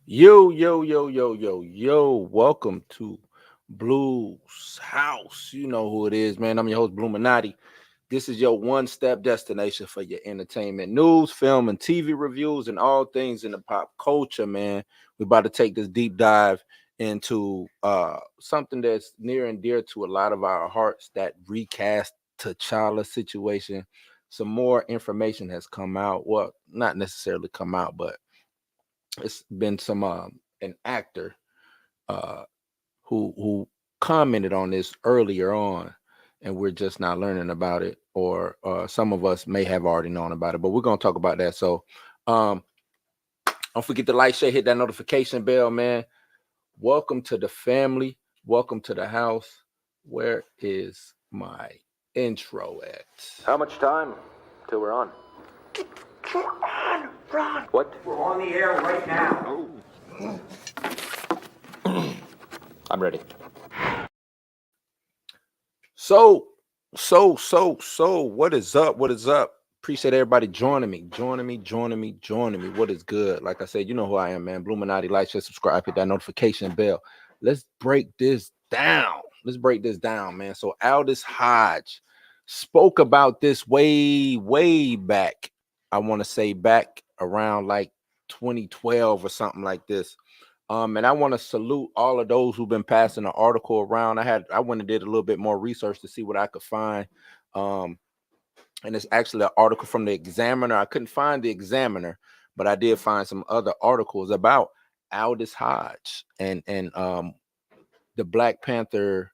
Yo. Welcome to Blues House. You know who it is, man. I'm your host, Bluminati. This is your one-step destination for your entertainment news, film, and TV reviews, and all things in the pop culture, man. We're about to take this deep dive into something that's near and dear to a lot of our hearts, that recast T'Challa situation. Some more information has come out. Well, not necessarily come out, but it's been some an actor uh who commented on this earlier on, and we're just not learning about it, or some of us may have already known about it, but we're going to talk about that. So um don't forget to like, share, hit that notification bell, man. Welcome to the family, welcome to the house. Where is my intro at? How much time till we're on? We're on, Ron. What? We're on the air right now. I'm ready. So, what is up? What is up? Appreciate everybody joining me. What is good? Like I said, you know who I am, man. Bluminati. Like, share, subscribe, hit that notification bell. Let's break this down. Man. So Aldis Hodge spoke about this way back. I want to say back around like 2012 or something like this. And I want to salute all of those who've been passing the article around. I went and did a little bit more research to see what I could find. And it's actually an article from the Examiner. I couldn't find the Examiner, but I did find some other articles about Aldis Hodge and the Black Panther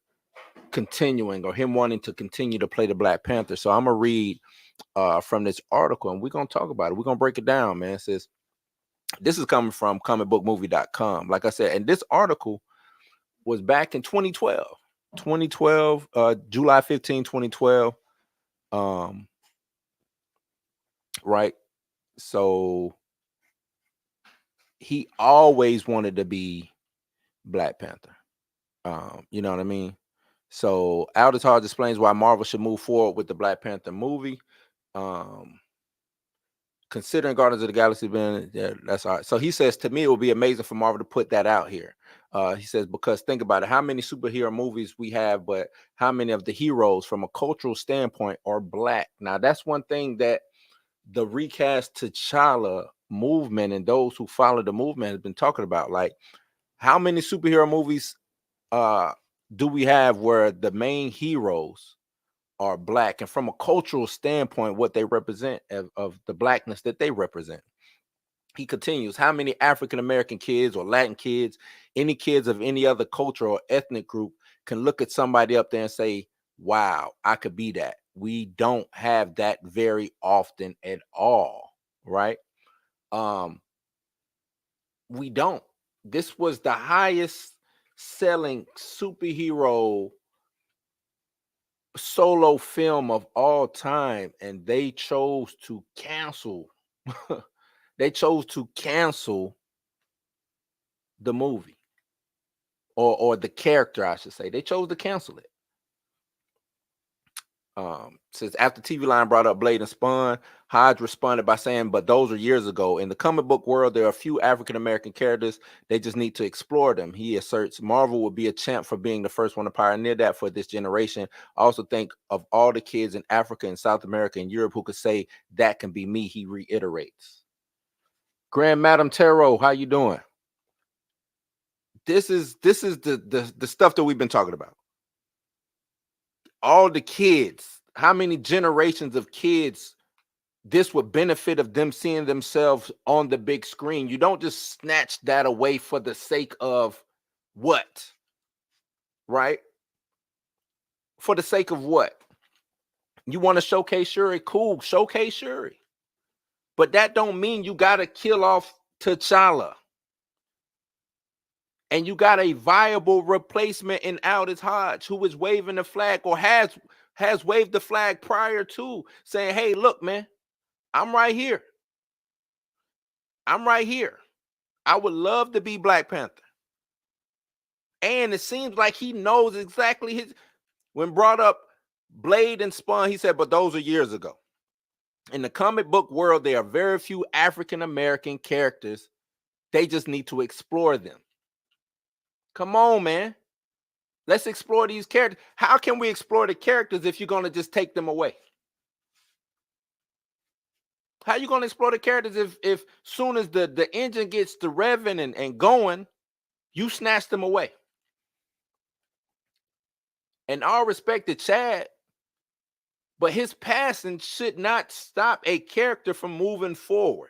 continuing, or him wanting to continue to play the Black Panther. So I'm gonna read from this article, and we're gonna talk about it. We're gonna break it down, man. It says, this is coming from comicbookmovie.com. Like I said, and this article was back in 2012. July 15, 2012. Right. So he always wanted to be Black Panther. You know what I mean? So Aldis Hodge explains why Marvel should move forward with the Black Panther movie. Considering Guardians of the Galaxy being, yeah, that's all right. So he says, to me, it would be amazing for Marvel to put that out here. He says, because think about it, how many superhero movies we have, but how many of the heroes from a cultural standpoint are Black? Now, that's one thing that the recast T'Challa movement and those who follow the movement has been talking about. Like, how many superhero movies do we have where the main heroes are Black, and from a cultural standpoint, what they represent of the Blackness that they represent? He continues, how many African American kids or Latin kids, any kids of any other culture or ethnic group can look at somebody up there and say, wow, I could be that? We don't have that very often at all, right? We don't. This was the highest selling superhero solo film of all time, and they chose to cancel they chose to cancel the movie, or the character, I should say. They chose to cancel it. Says, after TV Line brought up Blade and Spawn, Hodge responded by saying, but those are years ago. In the comic book world, there are a few African American characters. They just need to explore them. He asserts Marvel would be a champ for being the first one to pioneer that for this generation. I also think of all the kids in Africa and South America and Europe who could say that can be me, he reiterates. Grand Madam Tarot, how you doing? This is the stuff that we've been talking about. All the kids, how many generations of kids this would benefit of them seeing themselves on the big screen. You don't just snatch that away for the sake of what? Right? For the sake of what? You want to showcase Shuri? Cool, showcase Shuri. But that don't mean you got to kill off T'Challa. And you got a viable replacement in Aldis Hodge, who is waving the flag, or has waved the flag prior to, saying, hey, look, man, I'm right here. I would love to be Black Panther. And it seems like he knows exactly his. When brought up Blade and Spawn, he said, but those are years ago. In the comic book world, there are very few African American characters They just need to explore them. Come on, man. Let's explore these characters. How can we explore the characters if you're going to just take them away? How you going to explore the characters if soon as the engine gets to revving and going, you snatch them away? And all respect to Chad, but his passing should not stop a character from moving forward.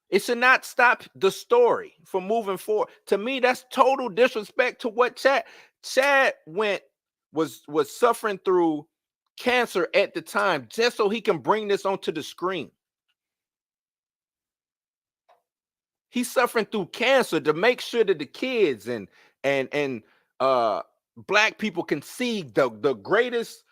It should not stop the story from moving forward. To me, that's total disrespect to what Chad was suffering through cancer at the time, just so he can bring this onto the screen. He's suffering through cancer to make sure that the kids and black people can see the greatest,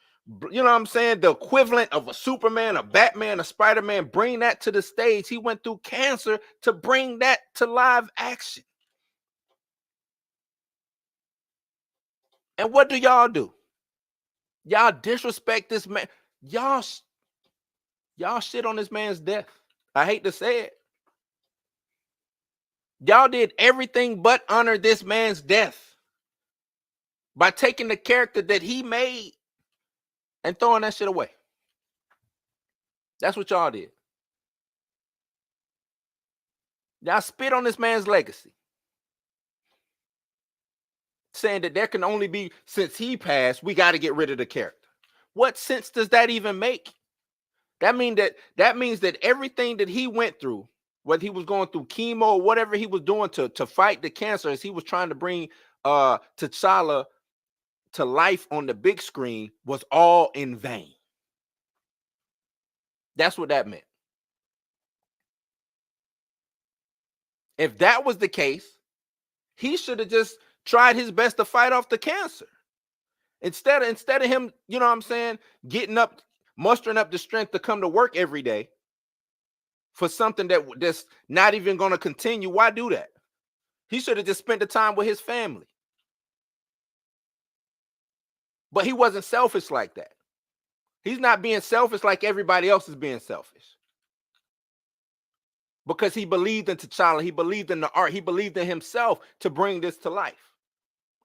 you know what I'm saying, the equivalent of a Superman, a Batman, a Spider-Man, bring that to the stage. He went through cancer to bring that to live action. And what do? Y'all disrespect this man. Y'all shit on this man's death. I hate to say it. Y'all did everything but honor this man's death by taking the character that he made and throwing that shit away. That's what y'all did. Y'all spit on this man's legacy, saying that there can only be, since he passed, we got to get rid of the character. What sense does that even make? That means that everything that he went through, whether he was going through chemo or whatever he was doing to fight the cancer, as he was trying to bring T'Challa to life on the big screen, was all in vain. That's what that meant. If that was the case, he should have just tried his best to fight off the cancer. Instead of him, you know what I'm saying, getting up, mustering up the strength to come to work every day for something that's not even going to continue. Why do that? He should have just spent the time with his family. But he wasn't selfish like that. He's not being selfish like everybody else is being selfish. Because he believed in T'Challa, he believed in the art, he believed in himself to bring this to life.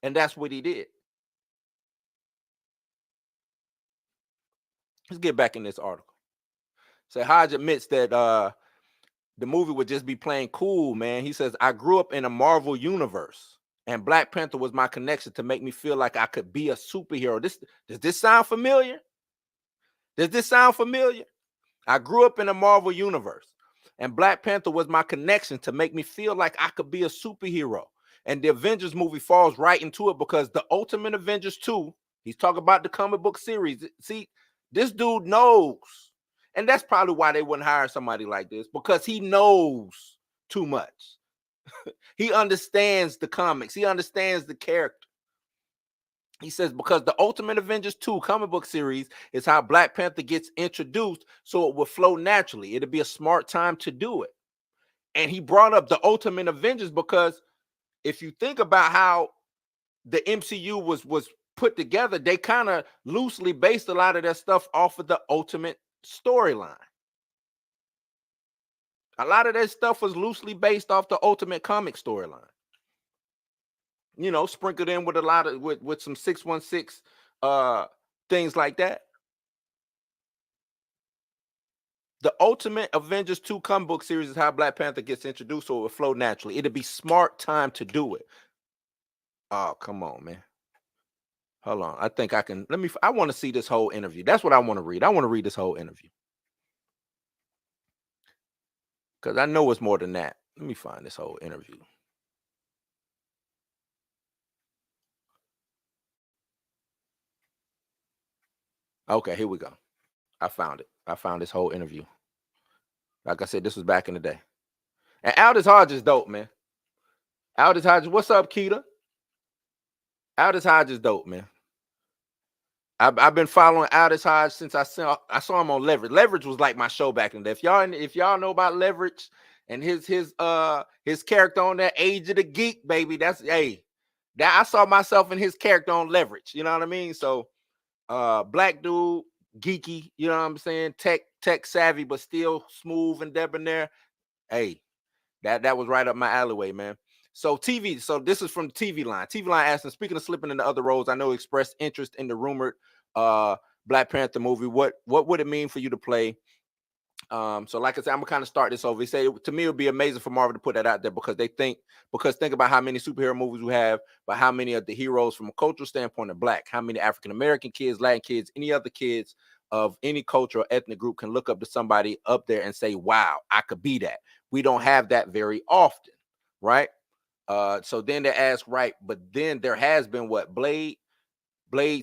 And that's what he did. Let's get back in this article. So Hodge admits that the movie would just be plain cool, man. He says, I grew up in a Marvel universe, and Black Panther was my connection to make me feel like I could be a superhero. Does this sound familiar? Does this sound familiar? I grew up in a Marvel universe, and Black Panther was my connection to make me feel like I could be a superhero. And the Avengers movie falls right into it, because the Ultimate Avengers 2, he's talking about the comic book series. See, this dude knows. And that's probably why they wouldn't hire somebody like this, because he knows too much. He understands the comics. He understands the character. He says, because the Ultimate Avengers 2 comic book series is how Black Panther gets introduced, so it will flow naturally. It'll be a smart time to do it. And he brought up the Ultimate Avengers because if you think about how the MCU was put together, they kind of loosely based a lot of their stuff off of the Ultimate storyline. A lot of that stuff was loosely based off the Ultimate comic storyline. You know, sprinkled in with a lot of with some 616 things like that. The Ultimate Avengers 2 comic book series is how Black Panther gets introduced, so it will flow naturally. It'll be smart time to do it. Oh, come on, man. Hold on. I think I can. I want to see this whole interview. That's what I want to read. I want to read this whole interview, because I know it's more than that. Let me find this whole interview. Okay, here we go. I found it. I found this whole interview. Like I said, this was back in the day. And Aldis Hodge is dope, man. Aldis Hodge, what's up, Keita? Aldis Hodge is dope, man. I've been following Aldis Hodge since I saw him on Leverage. Leverage was like my show back in the day. If y'all know about Leverage and his character on that, Age of the Geek, baby. That I saw myself in his character on Leverage. You know what I mean? So black dude, geeky, you know what I'm saying? Tech savvy, but still smooth and debonair. Hey, That was right up my alleyway, man. So TV. So this is from the TV line. TV line asking, speaking of slipping into other roles, I know you expressed interest in the rumored Black Panther movie. What would it mean for you to play? So like I said, I'm gonna kind of start this over. He said to me it would be amazing for Marvel to put that out there because think about how many superhero movies we have, but how many of the heroes from a cultural standpoint are Black, how many African American kids, Latin kids, any other kids of any culture or ethnic group can look up to somebody up there and say, wow, I could be that. We don't have that very often, right? So then they ask, right, but then there has been what Blade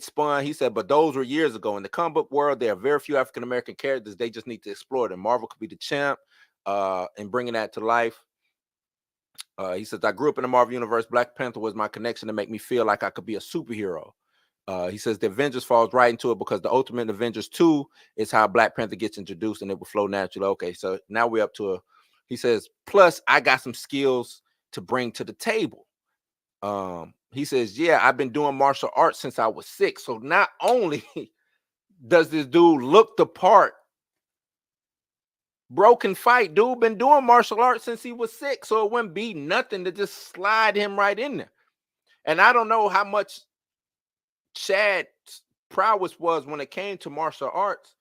spun. He said, but those were years ago. In the comic book world, there are very few African American characters. They just need to explore them. Marvel could be the champ in bringing that to life. He says, I grew up in the Marvel universe. Black Panther was my connection to make me feel like I could be a superhero. He says the Avengers falls right into it because the Ultimate Avengers 2 is how Black Panther gets introduced and it will flow naturally. Okay, so now we're up to he says, plus I got some skills to bring to the table. He says, yeah, I've been doing martial arts since I was 6. So not only does this dude look the part, broken fight, dude been doing martial arts since he was 6. So it wouldn't be nothing to just slide him right in there. And I don't know how much Chad's prowess was when it came to martial arts,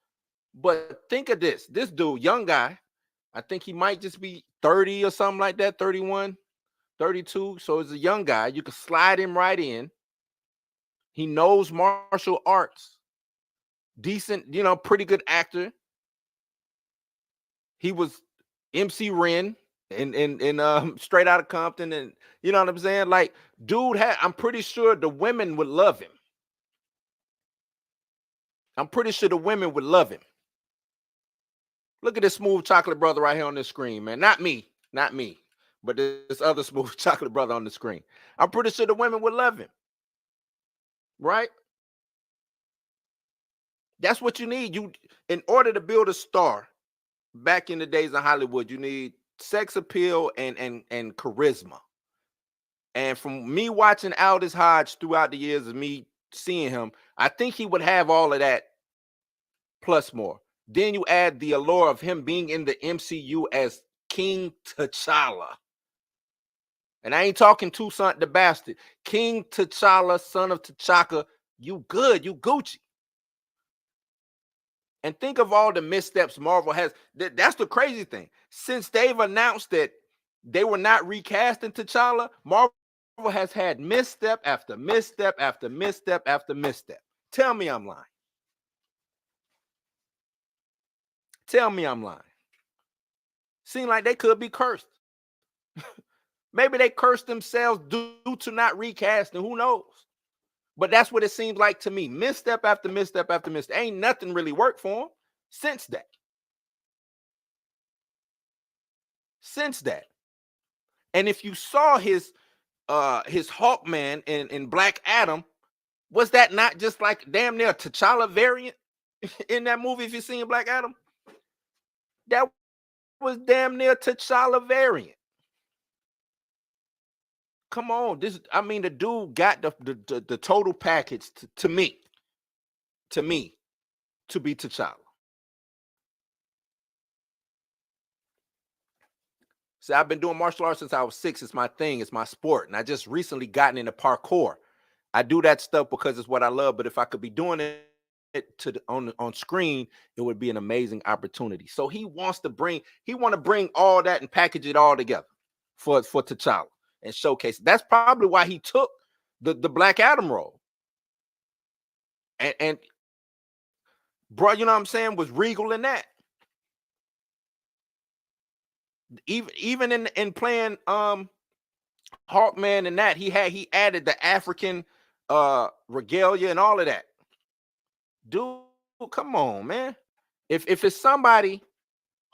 but think of this dude, young guy, I think he might just be 30 or something like that, 31, 32. So as a young guy, you can slide him right in. He knows martial arts, decent, pretty good actor. He was MC Ren in Straight Outta Compton, and you know what I'm saying? Like, dude I'm pretty sure the women would love him. I'm pretty sure the women would love him. Look at this smooth chocolate brother right here on this screen, man. Not me, but this other smooth chocolate brother on the screen. I'm pretty sure the women would love him, right? That's what you need. In order to build a star back in the days in Hollywood, you need sex appeal and charisma. And from me watching Aldis Hodge throughout the years of me seeing him, I think he would have all of that plus more. Then you add the allure of him being in the MCU as King T'Challa. And I ain't talking Toussaint the Bastard. King T'Challa, son of T'Chaka. You good. You Gucci. And think of all the missteps Marvel has. That's the crazy thing. Since they've announced that they were not recasting T'Challa, Marvel has had misstep after misstep after misstep after misstep. Tell me I'm lying. Tell me I'm lying. Seem like they could be cursed. Maybe they cursed themselves due to not recasting. Who knows? But that's what it seems like to me. Misstep after misstep after misstep. Ain't nothing really worked for him since that. And if you saw his Hawkman in Black Adam, was that not just like damn near T'Challa variant in that movie? If you seen Black Adam, that was damn near T'Challa variant. Come on, the dude got the total package to me to be T'Challa. See, I've been doing martial arts since I was 6. It's my thing. It's my sport. And I just recently gotten into parkour. I do that stuff because it's what I love. But if I could be doing it on screen, it would be an amazing opportunity. So he want to bring all that and package it all together for T'Challa and showcase it. That's probably why he took the Black Adam role. And bro, you know what I'm saying, was regal in that. Even in playing Hawkman and that, he added the African regalia and all of that. Dude, come on, man. If it's somebody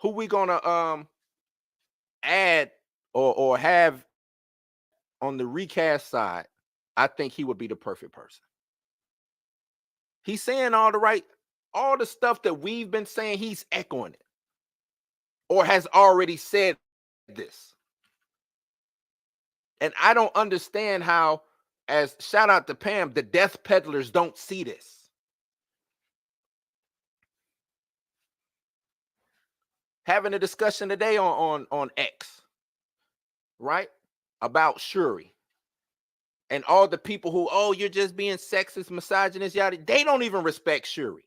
who we gonna add or have on the recast side, I think he would be the perfect person. He's saying all the stuff that we've been saying, he's echoing it. Or has already said this. And I don't understand how, as shout out to Pam, the death peddlers don't see this. Having a discussion today on X. right? About Shuri. And all the people who, oh, you're just being sexist, misogynist, yada, they don't even respect Shuri.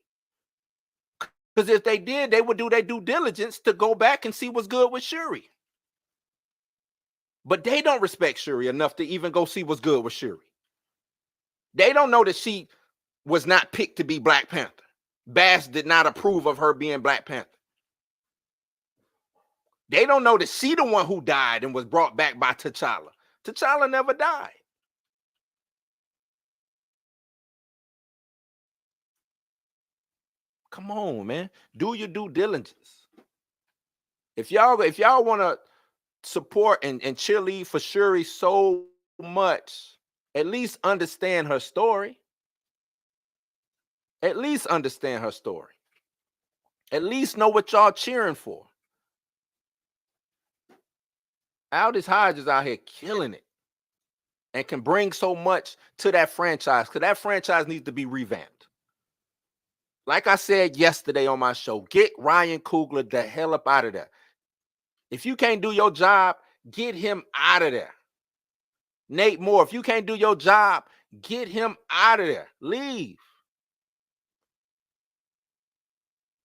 Because if they did, they would do their due diligence to go back and see what's good with Shuri. But they don't respect Shuri enough to even go see what's good with Shuri. They don't know that she was not picked to be Black Panther. Bass did not approve of her being Black Panther. They don't know that she the one who died and was brought back by T'Challa. T'Challa never died. Come on, man. Do your due diligence. If y'all want to support and cheerlead for Shuri so much, at least understand her story. At least understand her story. At least know what y'all cheering for. Aldis Hodge is out here killing it and can bring so much to that franchise, because that franchise needs to be revamped. Like I said yesterday on my show, get Ryan Coogler the hell up out of there. If you can't do your job, get him out of there. Nate Moore, if you can't do your job, get him out of there. Leave.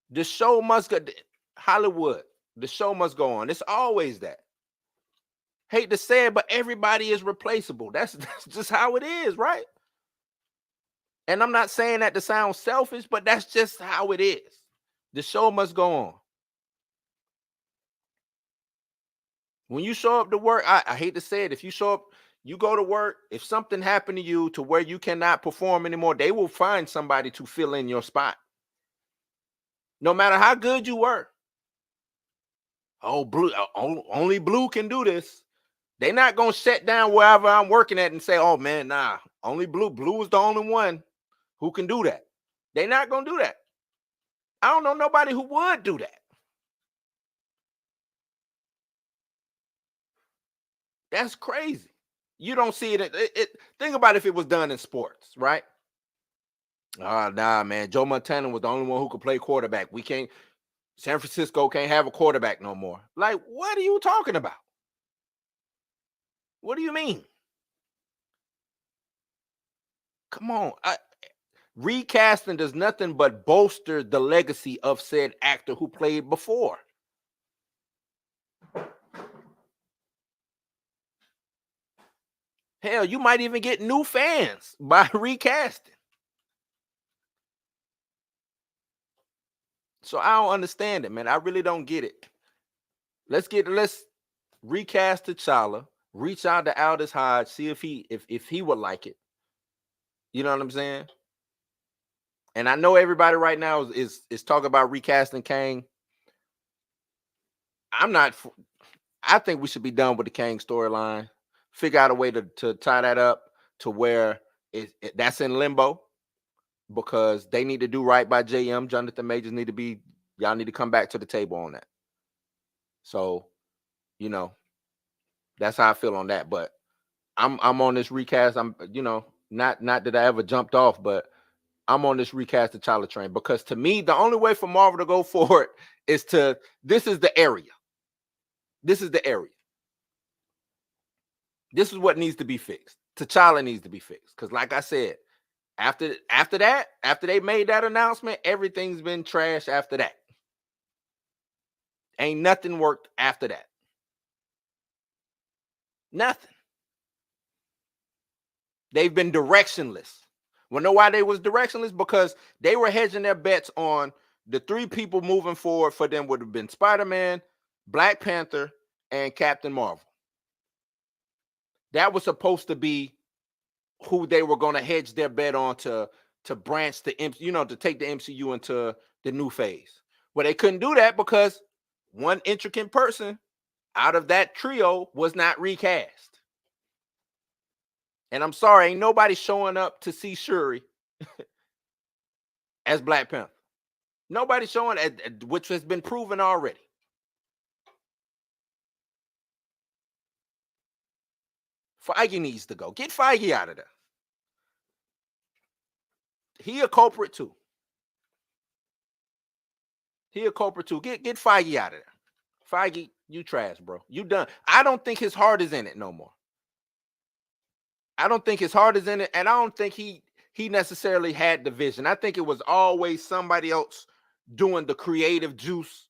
The show must go. Hollywood, the show must go on. It's always that. Hate to say it, but everybody is replaceable. That's just how it is, right? And I'm not saying that to sound selfish, but that's just how it is. The show must go on. When you show up to work, I hate to say it, if you show up, you go to work, if something happened to you to where you cannot perform anymore, they will find somebody to fill in your spot. No matter how good you were. Oh, Blue, only Blue can do this. They're not going to shut down wherever I'm working at and say, oh, man, nah, only Blue. Blue is the only one who can do that. They're not going to do that. I don't know nobody who would do that. That's crazy. You don't see it. Think about if it was done in sports, right? Nah, man. Joe Montana was the only one who could play quarterback. San Francisco can't have a quarterback no more. Like, what are you talking about? What do you mean? Come on. Recasting does nothing but bolster the legacy of said actor who played before. Hell, you might even get new fans by recasting. So I don't understand it, man. I really don't get it. Let's recast T'Challa, reach out to Aldis Hodge, see if he would like it. You know what I'm saying? And I know everybody right now is talking about recasting Kang. I think we should be done with the Kang storyline. Figure out a way to tie that up to where that's in limbo, because they need to do right by JM. Jonathan Majors y'all need to come back to the table on that. So, that's how I feel on that. But I'm on this recast. I'm, not that I ever jumped off, but I'm on this recast T'Challa train, because to me, the only way for Marvel to go forward is this is the area. This is the area. This is what needs to be fixed. T'Challa needs to be fixed. Because like I said, after they made that announcement, everything's been trash after that. Ain't nothing worked after that. Nothing. They've been directionless. Well, know why they was directionless? Because they were hedging their bets on the three people moving forward for them would have been Spider-Man, Black Panther, and Captain Marvel. That was supposed to be who they were going to hedge their bet on to branch the to take the MCU into the new phase. Well, they couldn't do that because one intricate person out of that trio was not recast. And I'm sorry, ain't nobody showing up to see Shuri as Black Panther. Nobody showing, which has been proven already. Feige needs to go. Get Feige out of there. He a culprit too. Get Feige out of there. Feige, You trash, bro. You done. I don't think his heart is in it no more. I don't think his heart is in it, and I don't think he necessarily had the vision. I think it was always somebody else doing the creative juice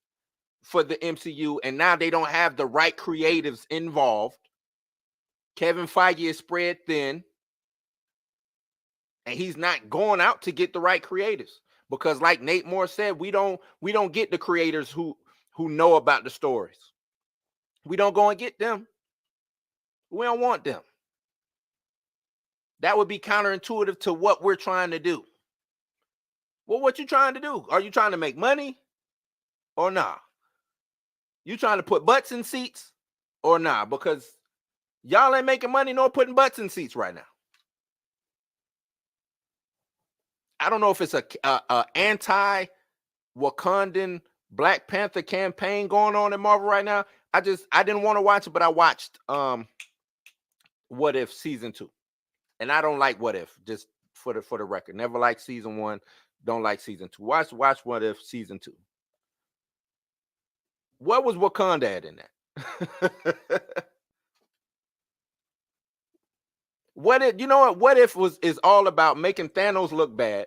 for the MCU, and now they don't have the right creatives involved. Kevin Feige is spread thin, and he's not going out to get the right creatives because, like Nate Moore said, we don't get the creators who know about the stories. We don't go and get them. We don't want them. That would be counterintuitive to what we're trying to do. Well, what you trying to do? Are you trying to make money or nah? You trying to put butts in seats or nah? Because y'all ain't making money nor putting butts in seats right now. I don't know if it's a anti-Wakandan Black Panther campaign going on in Marvel right now. I didn't want to watch it, but I watched What If season 2. And I don't like What If, just for the record. Never liked season 1, don't like season 2. Watch What If season 2. What was Wakanda at in that? What If is all about making Thanos look bad.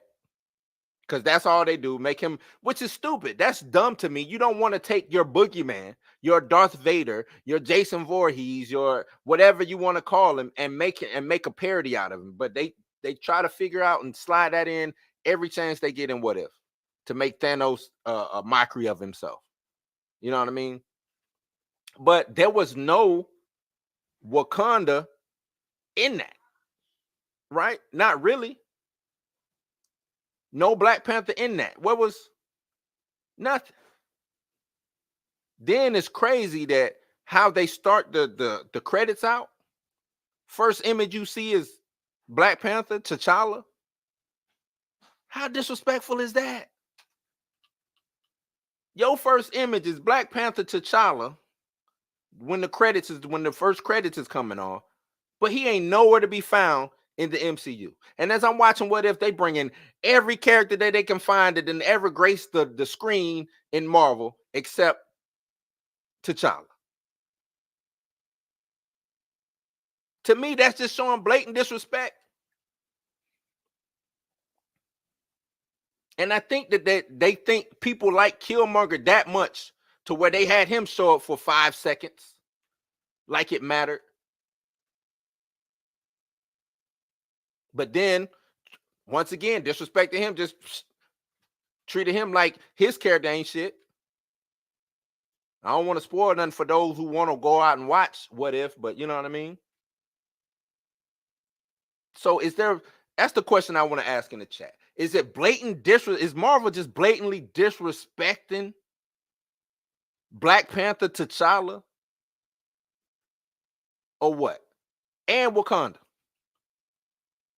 Because that's all they do, make him, which is stupid. That's dumb to me. You don't want to take your boogeyman, your Darth Vader, your Jason Voorhees, your whatever you want to call him, and make a parody out of him. But they try to figure out and slide that in every chance they get in What If to make Thanos a mockery of himself. You know what I mean? But there was no Wakanda in that, right? Not really. No Black Panther in that. What was? Nothing. Then it's crazy that how they start the credits out. First image you see is Black Panther, T'Challa. How disrespectful is that? Your first image is Black Panther, T'Challa when the first credits is coming on, but he ain't nowhere to be found in the MCU. And as I'm watching What If, they bring in every character that they can find that didn't ever grace the screen in Marvel except T'Challa. To me, that's just showing blatant disrespect. And I think that they think people like Killmonger that much to where they had him show up for 5 seconds like it mattered. But then, once again, disrespecting him, just treated him like his character ain't shit. I don't want to spoil nothing for those who want to go out and watch What If, but you know what I mean? So that's the question I want to ask in the chat. Is it blatant is Marvel just blatantly disrespecting Black Panther, T'Challa? Or what? And Wakanda?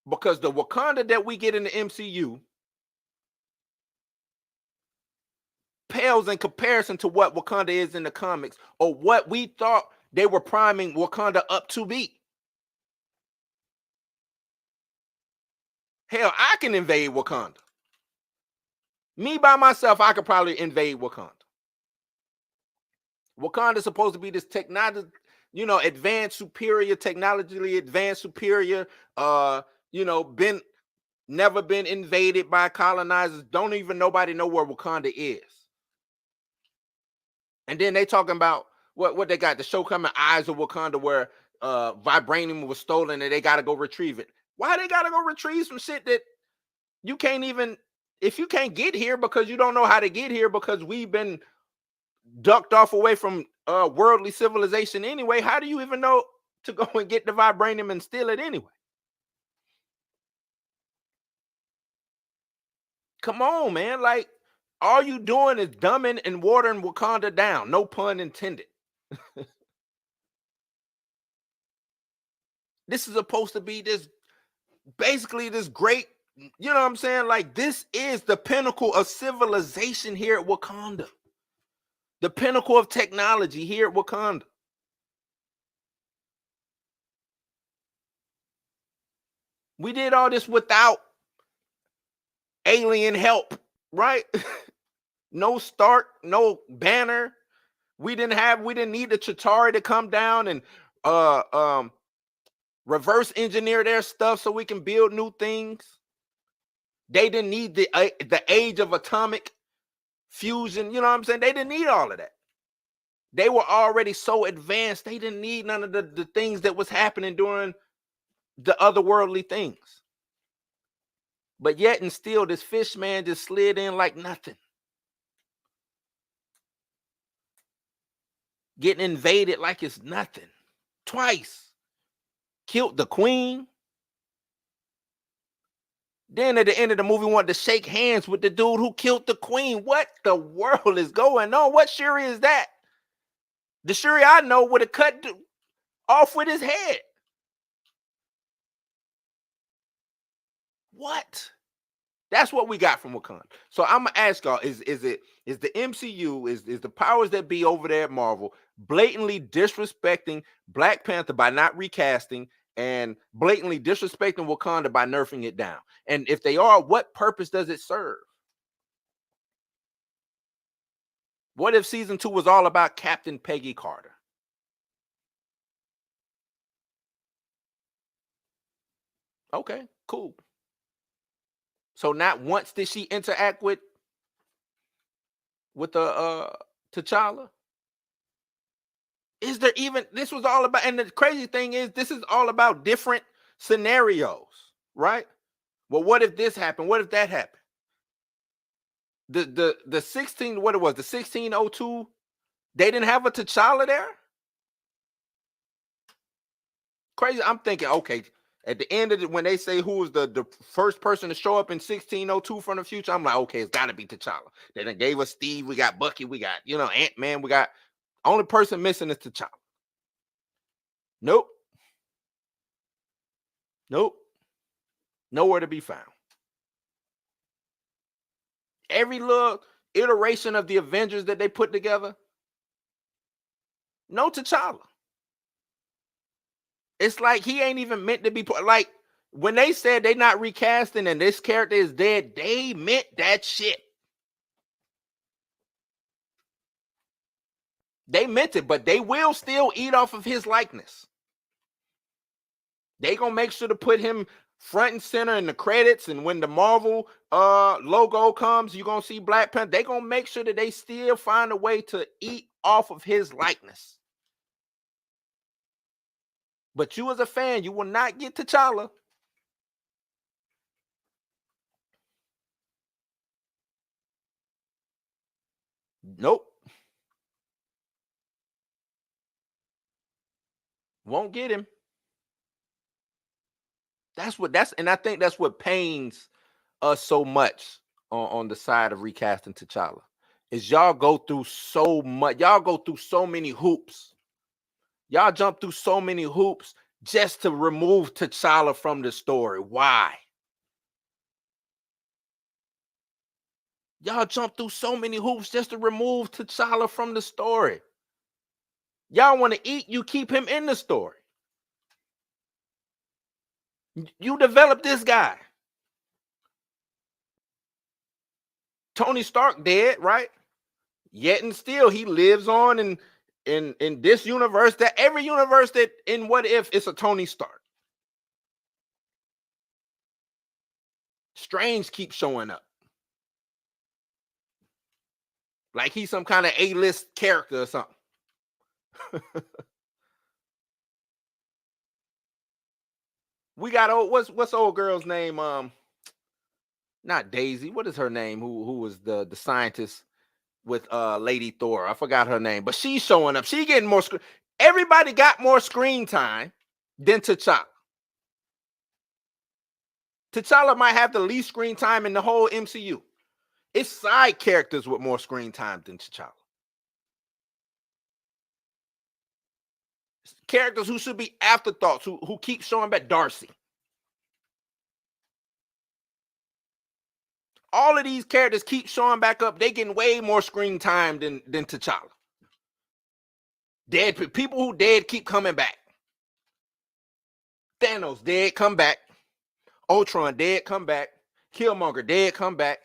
Because the Wakanda that we get in the MCU pales in comparison to what Wakanda is in the comics or what we thought they were priming Wakanda up to be. Hell, I can invade Wakanda. Me by myself, I could probably invade Wakanda. Wakanda is supposed to be this technology, advanced, superior, technologically advanced, superior, never been invaded by colonizers. Don't even nobody know where Wakanda is. And then they talking about what they got, the show coming, Eyes of Wakanda, where vibranium was stolen and they got to go retrieve it. Why they got to go retrieve some shit that you can't even, if you can't get here because you don't know how to get here because we've been ducked off away from worldly civilization anyway, how do you even know to go and get the vibranium and steal it anyway? Come on, man. Like, all you doing is dumbing and watering Wakanda down. No pun intended. This is supposed to be basically this great, you know what I'm saying? Like, this is the pinnacle of civilization here at Wakanda. The pinnacle of technology here at Wakanda. We did all this without alien help, right? No Stark, no Banner, We didn't need the Chitauri to come down and reverse engineer their stuff so we can build new things. They didn't need the age of atomic fusion. You know what I'm saying? They didn't need all of that. They were already so advanced. They didn't need none of the things that was happening during the otherworldly things. But yet and still, this fish man just slid in like nothing. Getting invaded like it's nothing. Twice. Killed the queen. Then at the end of the movie, wanted to shake hands with the dude who killed the queen. What the world is going on? What Shuri is that? The Shuri I know would have cut off with his head. What? That's what we got from Wakanda. So I'm gonna ask y'all: is the MCU, is the powers that be over there at Marvel blatantly disrespecting Black Panther by not recasting, and blatantly disrespecting Wakanda by nerfing it down? And if they are, what purpose does it serve? What if season 2 was all about Captain Peggy Carter? Okay, cool. So not once did she interact with the T'Challa? Is there even, this was all about, and the crazy thing is this is all about different scenarios, right? Well, what if this happened? What if that happened? The 16, what it was, the 1602, they didn't have a T'Challa there? Crazy. I'm thinking, okay, at the end of it, when they say who was the first person to show up in 1602 from the future, I'm like, okay, it's got to be T'Challa. They done gave us Steve, we got Bucky, we got, Ant-Man, we got, only person missing is T'Challa. Nope. Nowhere to be found. Every little iteration of the Avengers that they put together, no T'Challa. It's like he ain't even meant to be put. Like when they said they not recasting and this character is dead, they meant that shit. They meant it, but they will still eat off of his likeness. They gonna make sure to put him front and center in the credits, and when the Marvel logo comes, you're gonna see Black Panther. They gonna make sure that they still find a way to eat off of his likeness. But you as a fan, you will not get T'Challa. Nope. Won't get him. And I think that's what pains us so much on the side of recasting T'Challa. Is y'all go through so much, y'all go through so many hoops. Y'all jump through so many hoops just to remove T'Challa from the story. Why? Y'all jump through so many hoops just to remove T'Challa from the story. Y'all want to eat, you keep him in the story. You develop this guy. Tony Stark dead, right? Yet and still he lives on in this universe, that every universe that in What If, it's a Tony Stark. Strange keeps showing up. Like he's some kind of A-list character or something. We got what's old girl's name? Not Daisy. What is her name? Who was the scientist with Lady Thor? I forgot her name, but she's showing up. She getting more screen. Everybody got more screen time than T'Challa. T'Challa might have the least screen time in the whole MCU. It's side characters with more screen time than T'Challa. Characters who should be afterthoughts, who keep showing back. Darcy. All of these characters keep showing back up. They getting way more screen time than T'Challa. Dead people who dead keep coming back. Thanos dead, come back. Ultron dead, come back. Killmonger dead, come back.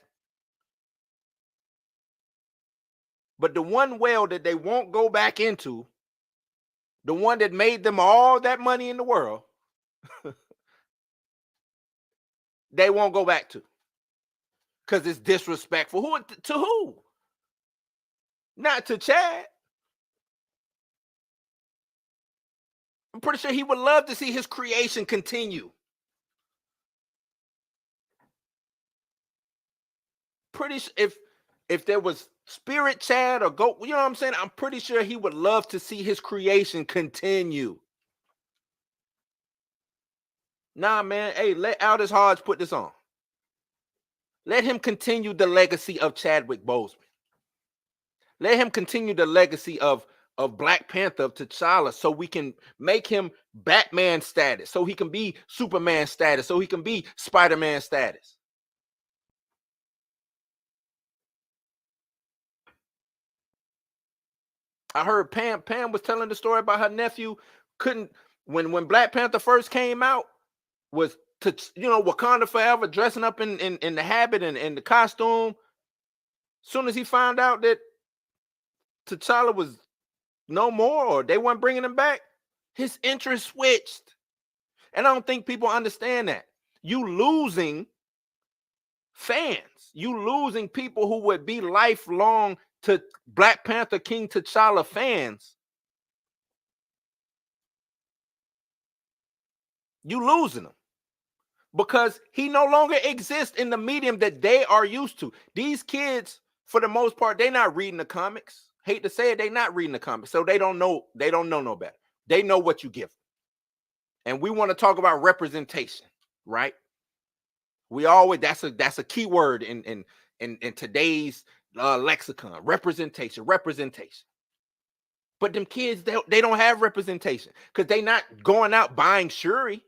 But the one well that they won't go back into, the one that made them all that money in the world, they won't go back to. Because it's disrespectful. Who to who? Not to Chad. I'm pretty sure he would love to see his creation continue. Pretty sure if there was Spirit Chad or Go, you know what I'm saying? I'm pretty sure he would love to see his creation continue. Nah, man. Hey, let Aldis Hodge put this on. Let him continue the legacy of Chadwick Boseman. Let him continue the legacy of Black Panther, of T'Challa, so we can make him Batman status, so he can be Superman status, so he can be Spider-Man status. I heard Pam was telling the story about her nephew couldn't, when Black Panther first came out, was to, you know, Wakanda forever, dressing up in the habit and the costume. Soon as he found out that T'Challa was no more, or they weren't bringing him back, his interest switched. And I don't think people understand that. You losing fans. You losing people who would be lifelong to Black Panther King T'Challa fans. You losing them. Because he no longer exists in the medium that they are used to. These kids, for the most part, they're not reading the comics. Hate to say it, they're not reading the comics. So they don't know no better. They know what you give them. And we want to talk about representation, right? We always, that's a key word in today's lexicon. Representation. But them kids, they don't have representation because they not going out buying Shuri.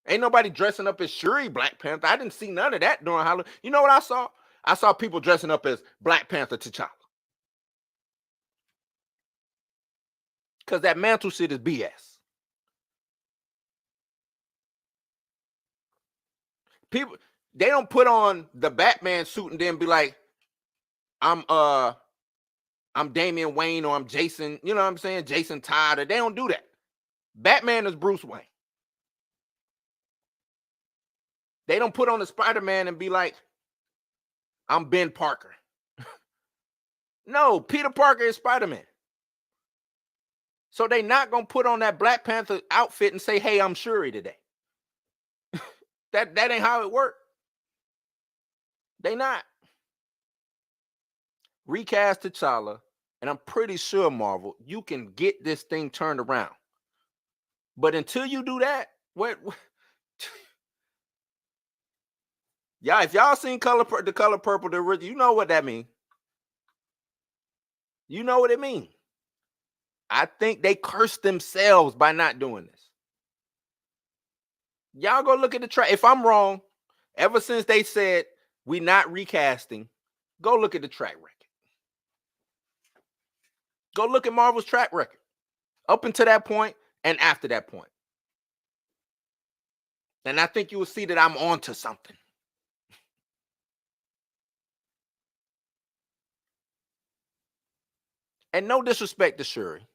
Ain't nobody dressing up as Shuri Black Panther. I didn't see none of that during Halloween. You know what I saw? I saw people dressing up as Black Panther T'Challa. Because that mantle shit is BS. People, they don't put on the Batman suit and then be like, I'm Damian Wayne, or I'm Jason, you know what I'm saying? Jason Todd. Or they don't do that. Batman is Bruce Wayne. They don't put on the Spider-Man and be like, I'm Ben Parker. No, Peter Parker is Spider-Man. So they not going to put on that Black Panther outfit and say, hey, I'm Shuri today. That ain't how it works. They not. Recast T'Challa, and I'm pretty sure, Marvel, you can get this thing turned around. But until you do that, what yeah, if y'all seen the color purple, you know what that means. You know what it means. I think they cursed themselves by not doing this. Y'all go look at the track. If I'm wrong, ever since they said we not recasting, go look at the track record. Go look at Marvel's track record. Up until that point and after that point. And I think you will see that I'm onto something. And no disrespect to Shuri.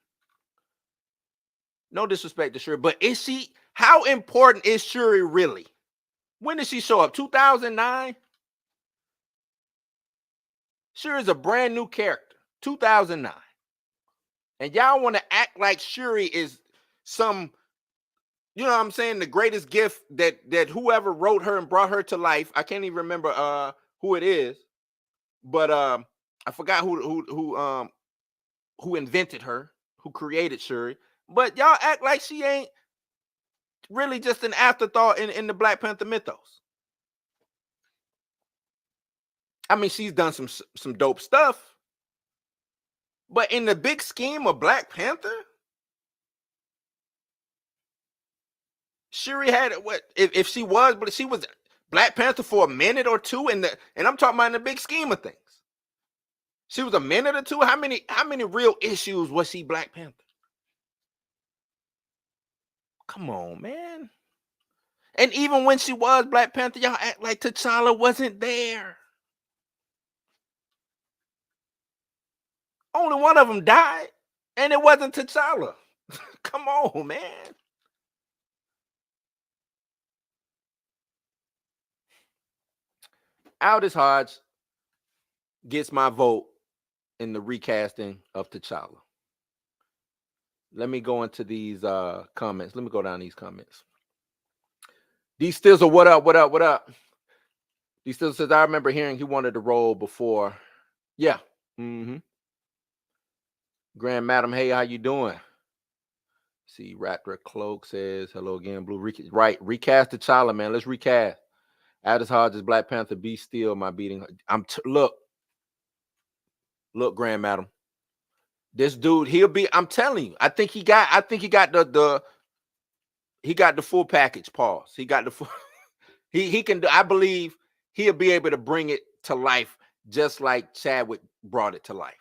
No disrespect to Shuri. But is she, how important is Shuri really? When did she show up? 2009? Shuri's a brand new character. 2009. And y'all want to act like Shuri is some, you know what I'm saying, the greatest gift that whoever wrote her and brought her to life. I can't even remember who it is. But I forgot who invented her, who created Shuri. But y'all act like she ain't really just an afterthought in the Black Panther mythos. I mean, she's done some dope stuff. But in the big scheme of Black Panther, Shuri had what if she was, but she was Black Panther for a minute or two and I'm talking about in the big scheme of things. She was a minute or two. How many real issues was she Black Panther? Come on, man. And even when she was Black Panther, y'all act like T'Challa wasn't there. Only one of them died, and it wasn't T'Challa. Come on, man. Aldis Hodge gets my vote in the recasting of T'Challa. Let me go into these comments. Let me go down these comments. D Stills, what up, what up, what up? D Stills says, I remember hearing he wanted to roll before. Yeah. Grand Madam, hey, how you doing? See, Raptor Cloak says, hello again, Blue. Right, recast T'Challa, man. Let's recast. Aldis Hodge is Black Panther. Be still, my beating. Look, Grand Madam. This dude, he'll be. I'm telling you. I think he got the full package. Pause. He got the full. he can. I believe he'll be able to bring it to life, just like Chadwick brought it to life.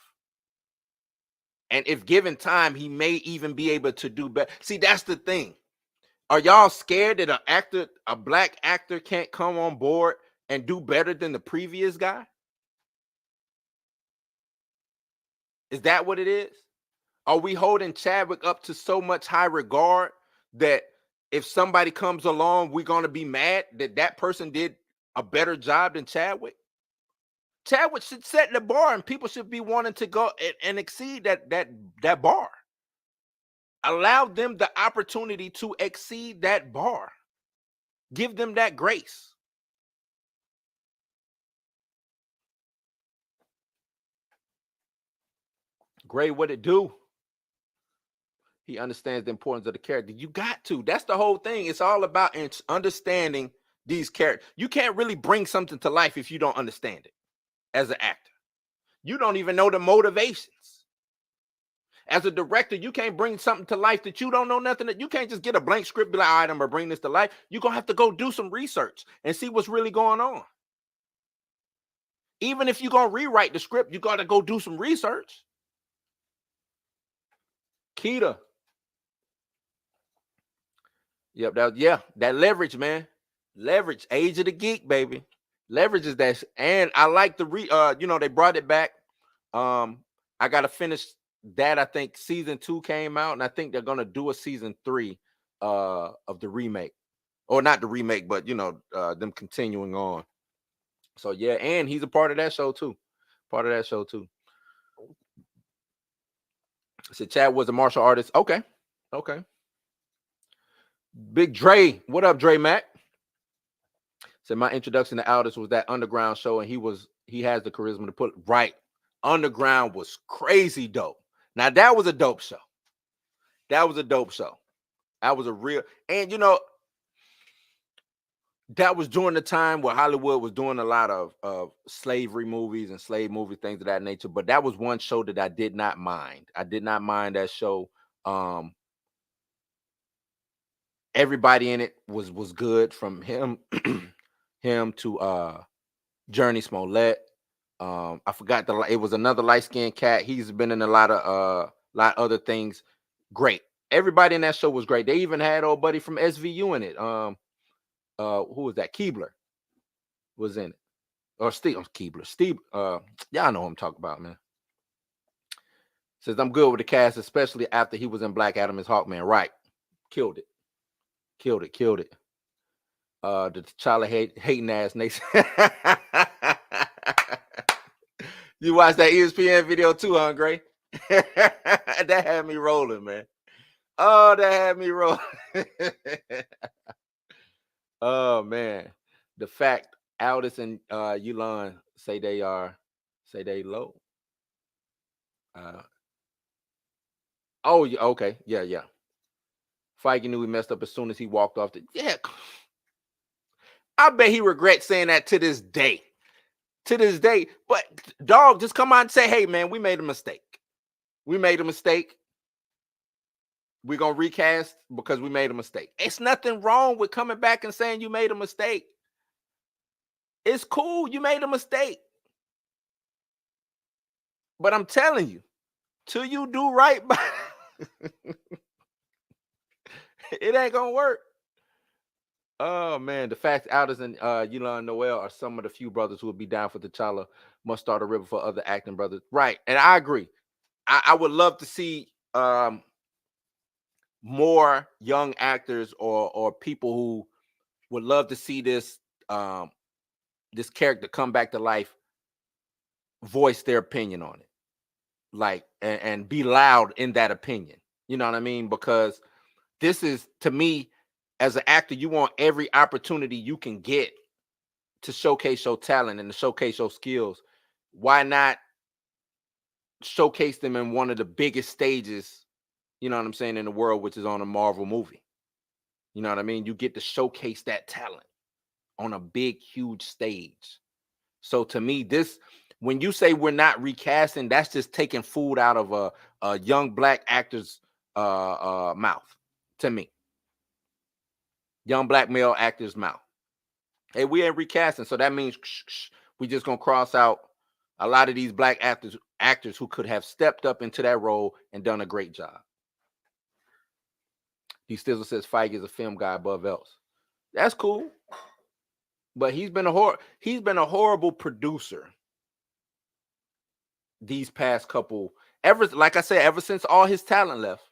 And if given time, he may even be able to do better. See, that's the thing. Are y'all scared that a black actor can't come on board and do better than the previous guy? Is that what it is? Are we holding Chadwick up to so much high regard that if somebody comes along, we're going to be mad that that person did a better job than Chadwick? Chadwick should set the bar, and people should be wanting to go and exceed that bar. Allow them the opportunity to exceed that bar. Give them that grace. Gray, what it do? He understands the importance of the character. You got to. That's the whole thing. It's all about understanding these characters. You can't really bring something to life if you don't understand it as an actor. You don't even know the motivations. As a director, you can't bring something to life that you don't know nothing. You can't just get a blank script and be like, all right, I'm going to bring this to life. You're going to have to go do some research and see what's really going on. Even if you're going to rewrite the script, you got to go do some research. Keita. Yep, that leverage, man. Leverage, age of the geek, baby. Leverage is that, and I like the they brought it back. I gotta finish that. I think season 2 came out, and I think they're gonna do a season 3 of the remake, or not the remake, but them continuing on. So yeah, and he's a part of that show too. So Chad was a martial artist. Okay. Big Dre, what up, Dre Mac? Said my introduction to Aldis was that Underground show, and he has the charisma to put right. Underground was crazy dope. Now that was a dope show. That was a real, and that was during the time where Hollywood was doing a lot of slavery movies and slave movie things of that nature. But that was one show that I did not mind. I did not mind that show. Everybody in it was good, from him to Journey Smollett. I forgot it was another light-skinned cat. He's been in a lot other things. Great. Everybody in that show was great. They even had old buddy from SVU in it. Who was that? Keebler was in it. Or Keebler. Steve, y'all know who I'm talking about, man. Says I'm good with the cast, especially after he was in Black Adam as Hawkman. Right. Killed it. The T'Challa hating ass nation. You watched that ESPN video too, huh, Gray? That had me rolling, man. Oh, that had me rolling. Oh man, the fact Aldis and Yulan say they low. Oh, okay, yeah. Feige knew he messed up as soon as he walked off the. Yeah, I bet he regrets saying that to this day. But dog, just come on and say, hey man, we made a mistake. We're gonna recast because we made a mistake. It's nothing wrong with coming back and saying you made a mistake. It's cool, you made a mistake. But I'm telling you, till you do right by it ain't gonna work. Oh man, the fact Aldis and Yulan Noel are some of the few brothers who will be down for T'Challa must start a river for other acting brothers. Right, and I agree. I would love to see more young actors or people who would love to see um, this character come back to life, voice their opinion on it, like and be loud in that opinion. You know what I mean? Because this is, to me, as an actor, you want every opportunity you can get to showcase your talent and to showcase your skills. Why not showcase them in one of the biggest stages, you know what I'm saying, in the world, which is on a Marvel movie? You know what I mean? You get to showcase that talent on a big, huge stage. So to me, this, when you say we're not recasting, that's just taking food out of a young black actor's mouth. To me, young black male actor's mouth. Hey, we ain't recasting, so that means we just gonna cross out a lot of these black actors who could have stepped up into that role and done a great job. D Stizzle says Feige is a film guy above else. That's cool, but he's been a horrible producer these past couple, like I said, ever since all his talent left,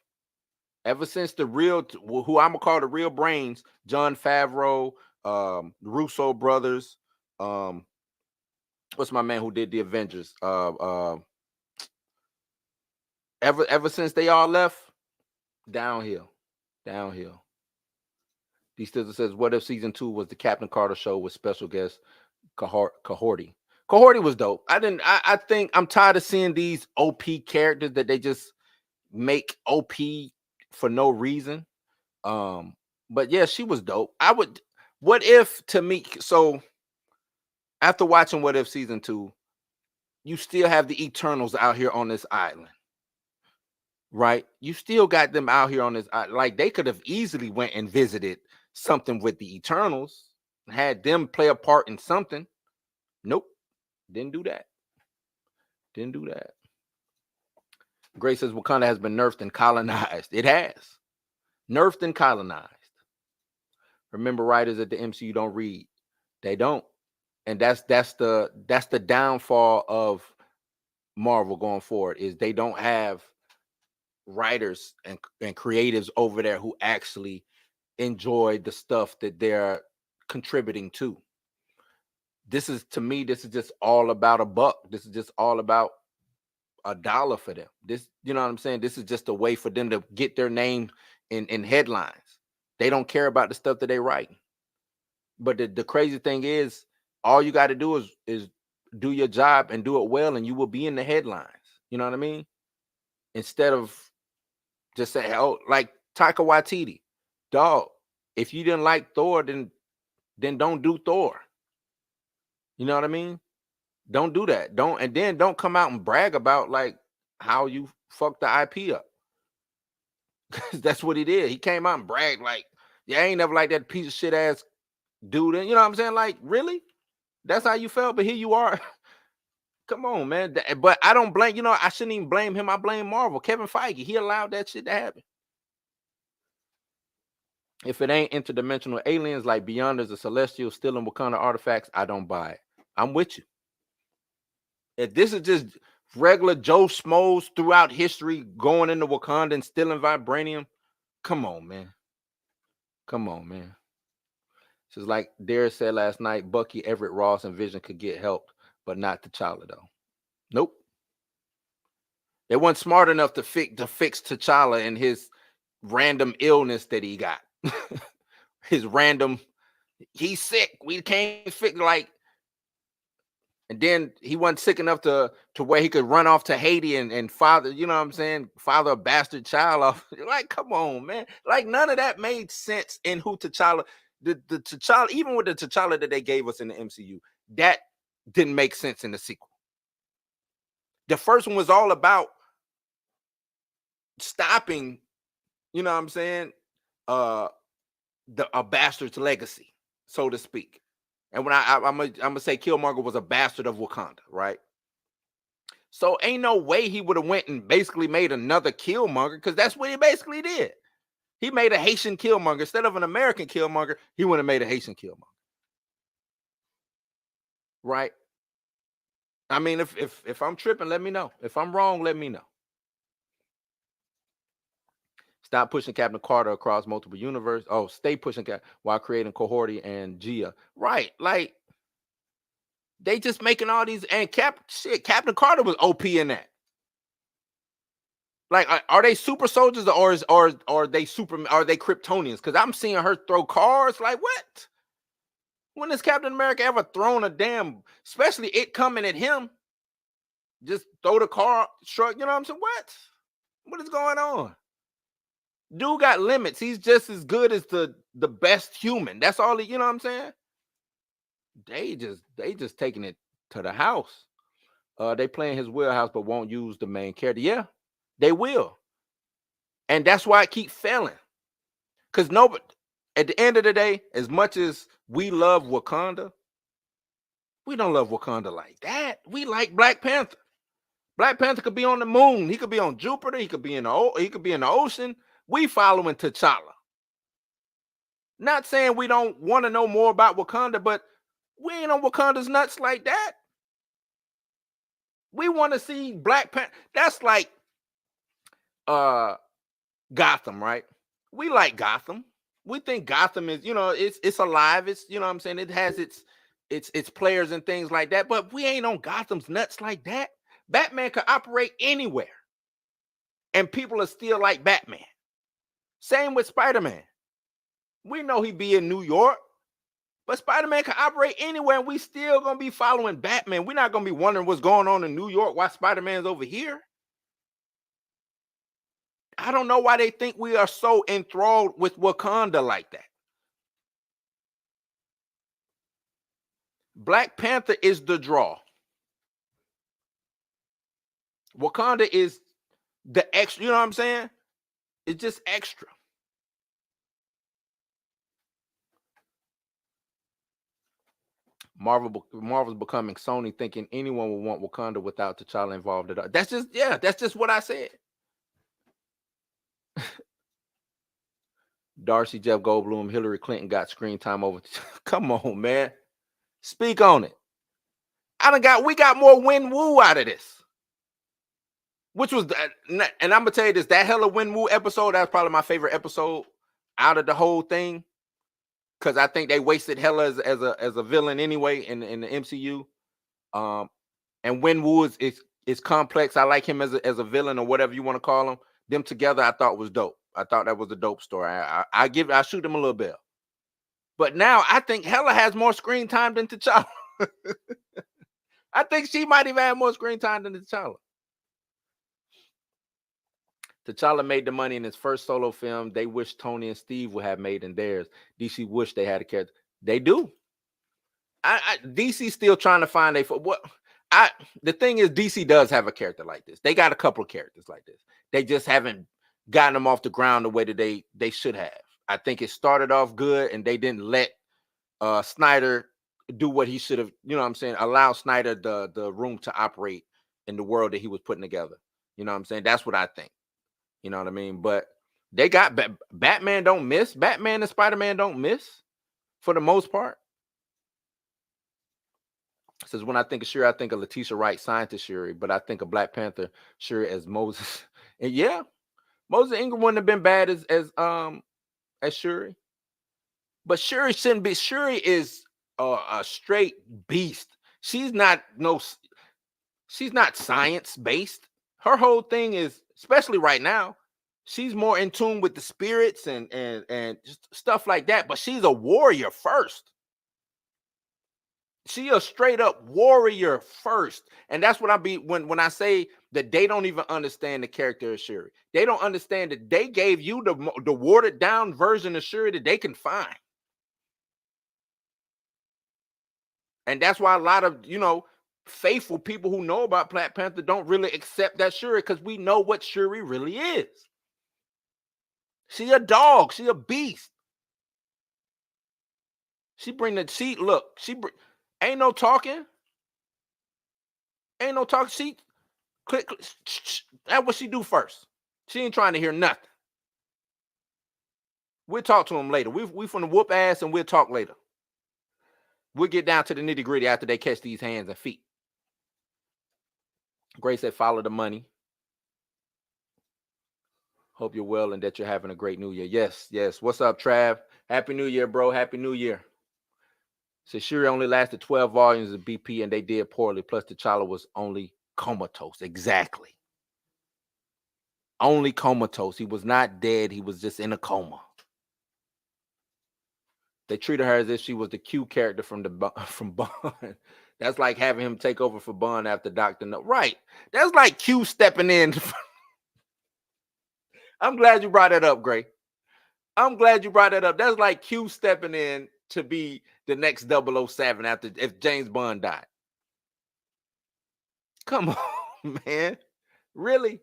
ever since the real, who I'm gonna call the real brains, Jon Favreau, the Russo brothers, what's my man who did the Avengers? Ever since they all left, downhill. D Stizzle says, what if season 2 was the Captain Carter show with special guest Kahorty? Kahorty was dope. I think I'm tired of seeing these OP characters that they just make OP for no reason. But yeah, she was dope. What if, to me, so after watching What If season 2, you still have the Eternals out here on this island, right? You still got them out here on this island. Like, they could have easily went and visited something with the Eternals, had them play a part in something. Nope, didn't do that. Gray says Wakanda has been nerfed and colonized. It has. Nerfed and colonized. Remember, writers at the MCU don't read. They don't. And that's the downfall of Marvel going forward, is they don't have writers and creatives over there who actually enjoy the stuff that they're contributing to. This is, to me, this is just all about a buck. This is just all about $1 for them. This, you know what I'm saying? This is just a way for them to get their name in headlines. They don't care about the stuff that they write. But the crazy thing is, all you got to do is do your job and do it well, and you will be in the headlines. You know what I mean? Instead of just saying, oh, like Taika Waititi, dog, if you didn't like Thor, then don't do Thor. You know what I mean? Don't do that. Don't come out and brag about like how you fucked the IP up. That's what he did. He came out and bragged like, yeah, I ain't never like that piece of shit ass dude. And you know what I'm saying? Like, really? That's how you felt? But here you are. Come on, man. But I don't blame, I shouldn't even blame him. I blame Marvel. Kevin Feige, he allowed that shit to happen. If it ain't interdimensional aliens like Beyonders or Celestials stealing Wakanda artifacts, I don't buy it. I'm with you. If this is just regular Joe Schmoes throughout history going into Wakanda and stealing vibranium, come on, man. It's just like Dare said last night, Bucky, Everett Ross, and Vision could get help, but not T'Challa, though. Nope. They weren't smart enough to fix T'Challa and his random illness that he got. His random, he's sick. We can't fix, like, and then he wasn't sick enough to where he could run off to Haiti and father, you know what I'm saying, father a bastard child off. Like, come on, man. Like, none of that made sense in who T'Challa, the T'Challa, even with the T'Challa that they gave us in the MCU, that didn't make sense in the sequel. The first one was all about stopping, you know what I'm saying, a bastard's legacy, so to speak. And when I'm gonna say Killmonger was a bastard of Wakanda, right? So ain't no way he would have went and basically made another Killmonger, because that's what he basically did. He made a Haitian Killmonger instead of an American Killmonger. He would have made a Haitian Killmonger, right? I mean, if I'm tripping, let me know. If I'm wrong, let me know. Stop pushing Captain Carter across multiple universes. Oh, stay pushing while creating Cohorty and Gia. Right, like they just making all these and Captain Carter was OP in that. Like, are they super soldiers or are they Kryptonians? Because I'm seeing her throw cars. Like, what? When has Captain America ever thrown a damn, especially it coming at him? Just throw the car, shrug, you know what I'm saying? What is going on? Dude got limits. He's just as good as the best human. That's all you know what I'm saying? They just taking it to the house. They playing his wheelhouse, but won't use the main character. Yeah, they will. And that's why I keep failing. Because nobody, at the end of the day, as much as we love Wakanda, we don't love Wakanda like that. We like Black Panther. Black Panther could be on the moon. He could be on Jupiter. He could be in the ocean. We following T'Challa. Not saying we don't want to know more about Wakanda, but we ain't on Wakanda's nuts like that. We want to see Black Panther. That's like Gotham, right? We like Gotham. We think Gotham is, it's alive. It's, you know what I'm saying? It has its players and things like that, but we ain't on Gotham's nuts like that. Batman could operate anywhere, and people are still like Batman. Same with Spider-Man. We know he be in New York, but Spider-Man can operate anywhere, and we still gonna be following Batman. We're not gonna be wondering what's going on in New York while Spider-Man's over here. I don't know why they think we are so enthralled with Wakanda like that. Black Panther is the draw. Wakanda is the extra, you know what I'm saying? It's just extra. Marvel's becoming Sony, thinking anyone would want Wakanda without T'Challa involved at all. That's just what I said. Darcy, Jeff Goldblum, Hillary Clinton got screen time over. Come on, man. Speak on it. We got more Win-Woo out of this. Which was, and I'm gonna tell you this, that hella Win-Woo episode, that's probably my favorite episode out of the whole thing. Because I think they wasted hella as a villain anyway in the MCU. And Win-Woo is complex. I like him as a villain or whatever you want to call him. Them together, I thought was dope. I thought that was a dope story. I shoot him a little bell. But now I think Hella has more screen time than T'Challa. I think she might even have more screen time than T'Challa. T'Challa made the money in his first solo film. They wish Tony and Steve would have made in theirs. DC wish they had a character. They do. DC still trying to find the thing is, DC does have a character like this. They got a couple of characters like this. They just haven't gotten them off the ground the way that they should have. I think it started off good, and they didn't let Snyder do what he should have. You know what I'm saying? Allow Snyder the room to operate in the world that he was putting together. You know what I'm saying? That's what I think. You know what I mean? But they got Batman don't miss. Batman and Spider-Man don't miss for the most part. It says, when I think of Shuri, I think of Letitia Wright, scientist Shuri, but I think of Black Panther Shuri as Moses. And yeah, Moses Ingram wouldn't have been bad as Shuri. But Shuri shouldn't be. Shuri is a straight beast. She's not science based. Her whole thing is, especially right now, she's more in tune with the spirits and just stuff like that. But she's a warrior first. She a straight up warrior first. And that's what when I say that they don't even understand the character of Shuri. They don't understand that they gave you the watered down version of Shuri that they can find. And that's why a lot of, faithful people who know about Black Panther don't really accept that Shuri, because we know what Shuri really is. She a dog. She a beast. She bring the seat. Look, ain't no talking. Ain't no talking. She click. That's what she do first. She ain't trying to hear nothing. We'll talk to him later. We finna whoop ass, and we'll talk later. We'll get down to the nitty gritty after they catch these hands and feet. Grace said, follow the money. Hope you're well and that you're having a great new year. Yes, yes. What's up, Trav? Happy New Year, bro. Happy New Year. So Shuri only lasted 12 volumes of BP and they did poorly. Plus, T'Challa was only comatose. Exactly. Only comatose. He was not dead. He was just in a coma. They treated her as if she was the Q character from Bond. That's like having him take over for Bond after Dr. No. Right. That's like Q stepping in. I'm glad you brought that up, Gray. I'm glad you brought that up. That's like Q stepping in to be the next 007 after if James Bond died. Come on, man. Really?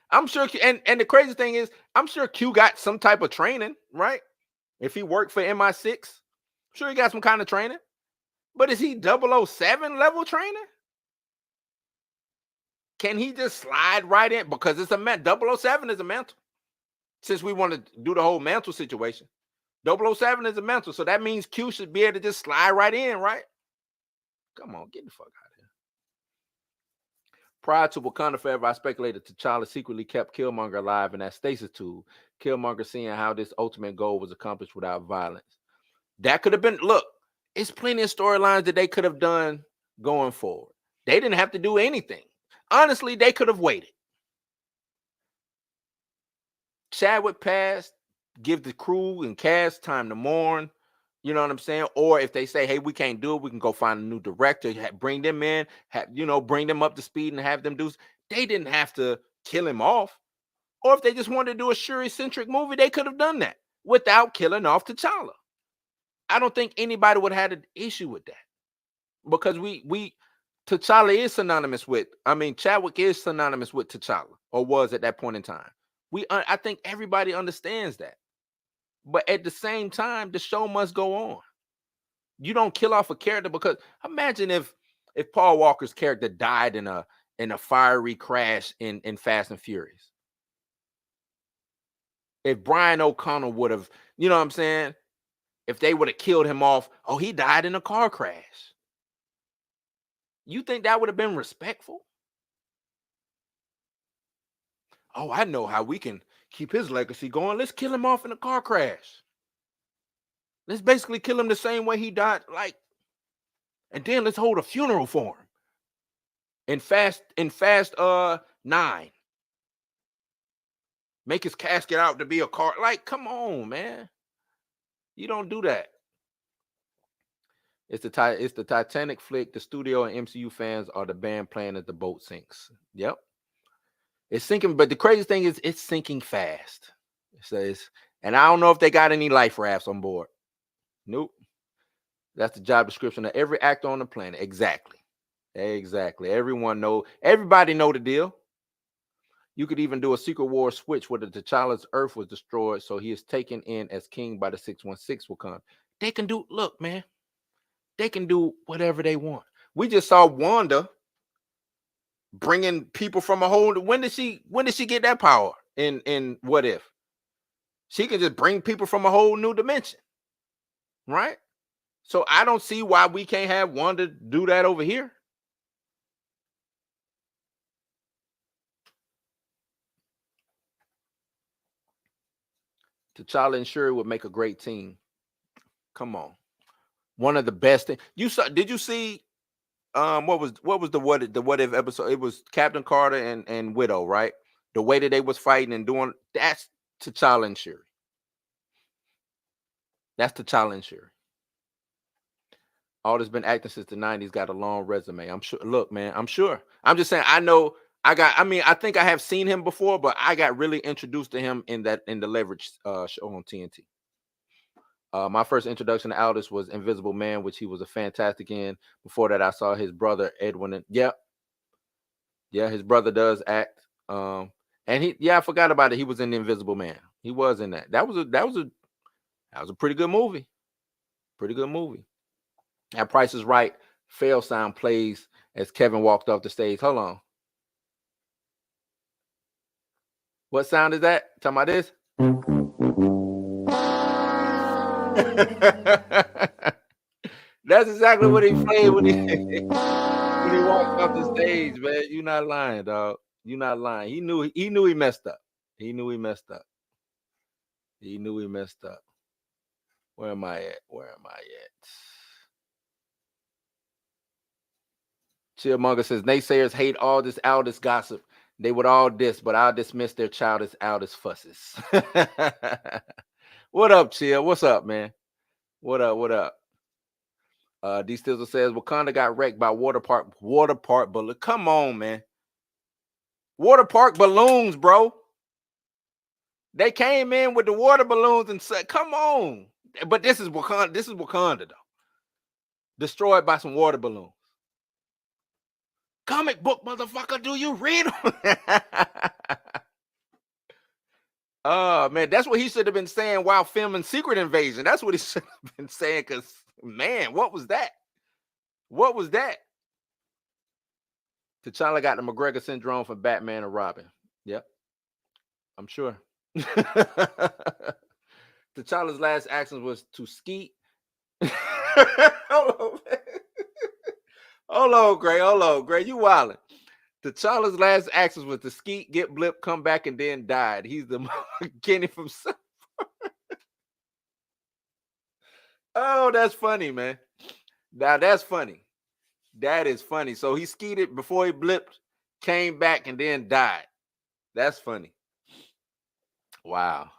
I'm sure, and the crazy thing is, I'm sure Q got some type of training, right? If he worked for MI6, I'm sure he got some kind of training. But is he 007 level training? Can he just slide right in? Because it's a 007 is a mantle. Since we want to do the whole mantle situation, 007 is a mantle. So that means Q should be able to just slide right in, right? Come on, get the fuck out of here. Prior to Wakanda Forever, I speculated T'Challa secretly kept Killmonger alive in that stasis tube. Killmonger seeing how this ultimate goal was accomplished without violence. That could have been, look, it's plenty of storylines that they could have done going forward. They didn't have to do anything. Honestly, they could have waited. Chadwick passed, give the crew and cast time to mourn. You know what I'm saying? Or if they say, hey, we can't do it, we can go find a new director, bring them in, bring them up to speed and have them do. They didn't have to kill him off. Or if they just wanted to do a Shuri-centric movie, they could have done that without killing off T'Challa. I don't think anybody would have had an issue with that. Because T'Challa is synonymous with, Chadwick is synonymous with T'Challa, or was at that point in time. I think everybody understands that. But at the same time, the show must go on. You don't kill off a character because imagine if Paul Walker's character died in a fiery crash in Fast and Furious. If Brian O'Connor would have, you know what I'm saying? If they would have killed him off, oh, he died in a car crash. You think that would have been respectful? Oh, I know how we can keep his legacy going. Let's kill him off in a car crash. Let's basically kill him the same way he died, and then let's hold a funeral for him. In Fast 9. Make his casket out to be a car. Come on, man. You don't do that. It's the Titanic flick. The studio and MCU fans are the band playing as the boat sinks. Yep. It's sinking, but the crazy thing is it's sinking fast. It says, and I don't know if they got any life rafts on board. Nope. That's the job description of every actor on the planet. Exactly. Everybody know the deal. You could even do a Secret War switch where the T'Challa's Earth was destroyed, so he is taken in as king by the 616 Wakanda. They can do, look, man, they can do whatever they want. We just saw Wanda bringing people from a whole. When did she get that power? In What If? She can just bring people from a whole new dimension, right? So I don't see why we can't have Wanda do that over here. T'Challa and Shuri would make a great team. Come on, one of the best things you saw. Did you see? What was the What If episode? It was Captain Carter and Widow, right? The way that they was fighting and doing that's T'Challa and Shuri. That's T'Challa and Shuri. All that's been acting since the 90s got a long resume. I'm sure. Look, man, I'm sure. I'm just saying. I know. I think I have seen him before, but I got really introduced to him in the Leverage show on TNT. My first introduction to Aldis was Invisible Man, which he was a fantastic in. Before that, I saw his brother Edwin. And his brother does act. And I forgot about it. He was in the Invisible Man. He was in that. That was a pretty good movie. Pretty good movie. At Price is Right, fail sound plays as Kevin walked off the stage. Hold on. What sound is that? Talking about this? That's exactly what he played when he walked off the stage, man. You're not lying, dog. You're not lying. He knew he messed up. He knew he messed up. He knew he messed up. Where am I at? Where am I at? Chillmonger says, naysayers hate all this Aldis gossip. They would all diss, but I'll dismiss their childish Aldis fusses. What up, Chill? What's up, man? What up? What up? D Stizzle says, Wakanda got wrecked by water park balloons. Come on, man. Water park balloons, bro. They came in with the water balloons and said, come on. But this is Wakanda. This is Wakanda, though. Destroyed by some water balloons. Comic book, motherfucker. Do you read them? Oh, man. That's what he should have been saying while filming Secret Invasion. That's what he should have been saying. Because, man, what was that? What was that? T'Challa got the McGregor syndrome from Batman and Robin. Yep. I'm sure. T'Challa's last action was to skeet. Hold on, man. Hold on, Gray. Hold on, Gray. You wildin'. T'Challa's last action was to skeet, get blip, come back, and then died. He's the Kenny from South. Oh, that's funny, man. Now that's funny. That is funny. So he skeeted before he blipped, came back, and then died. That's funny. Wow.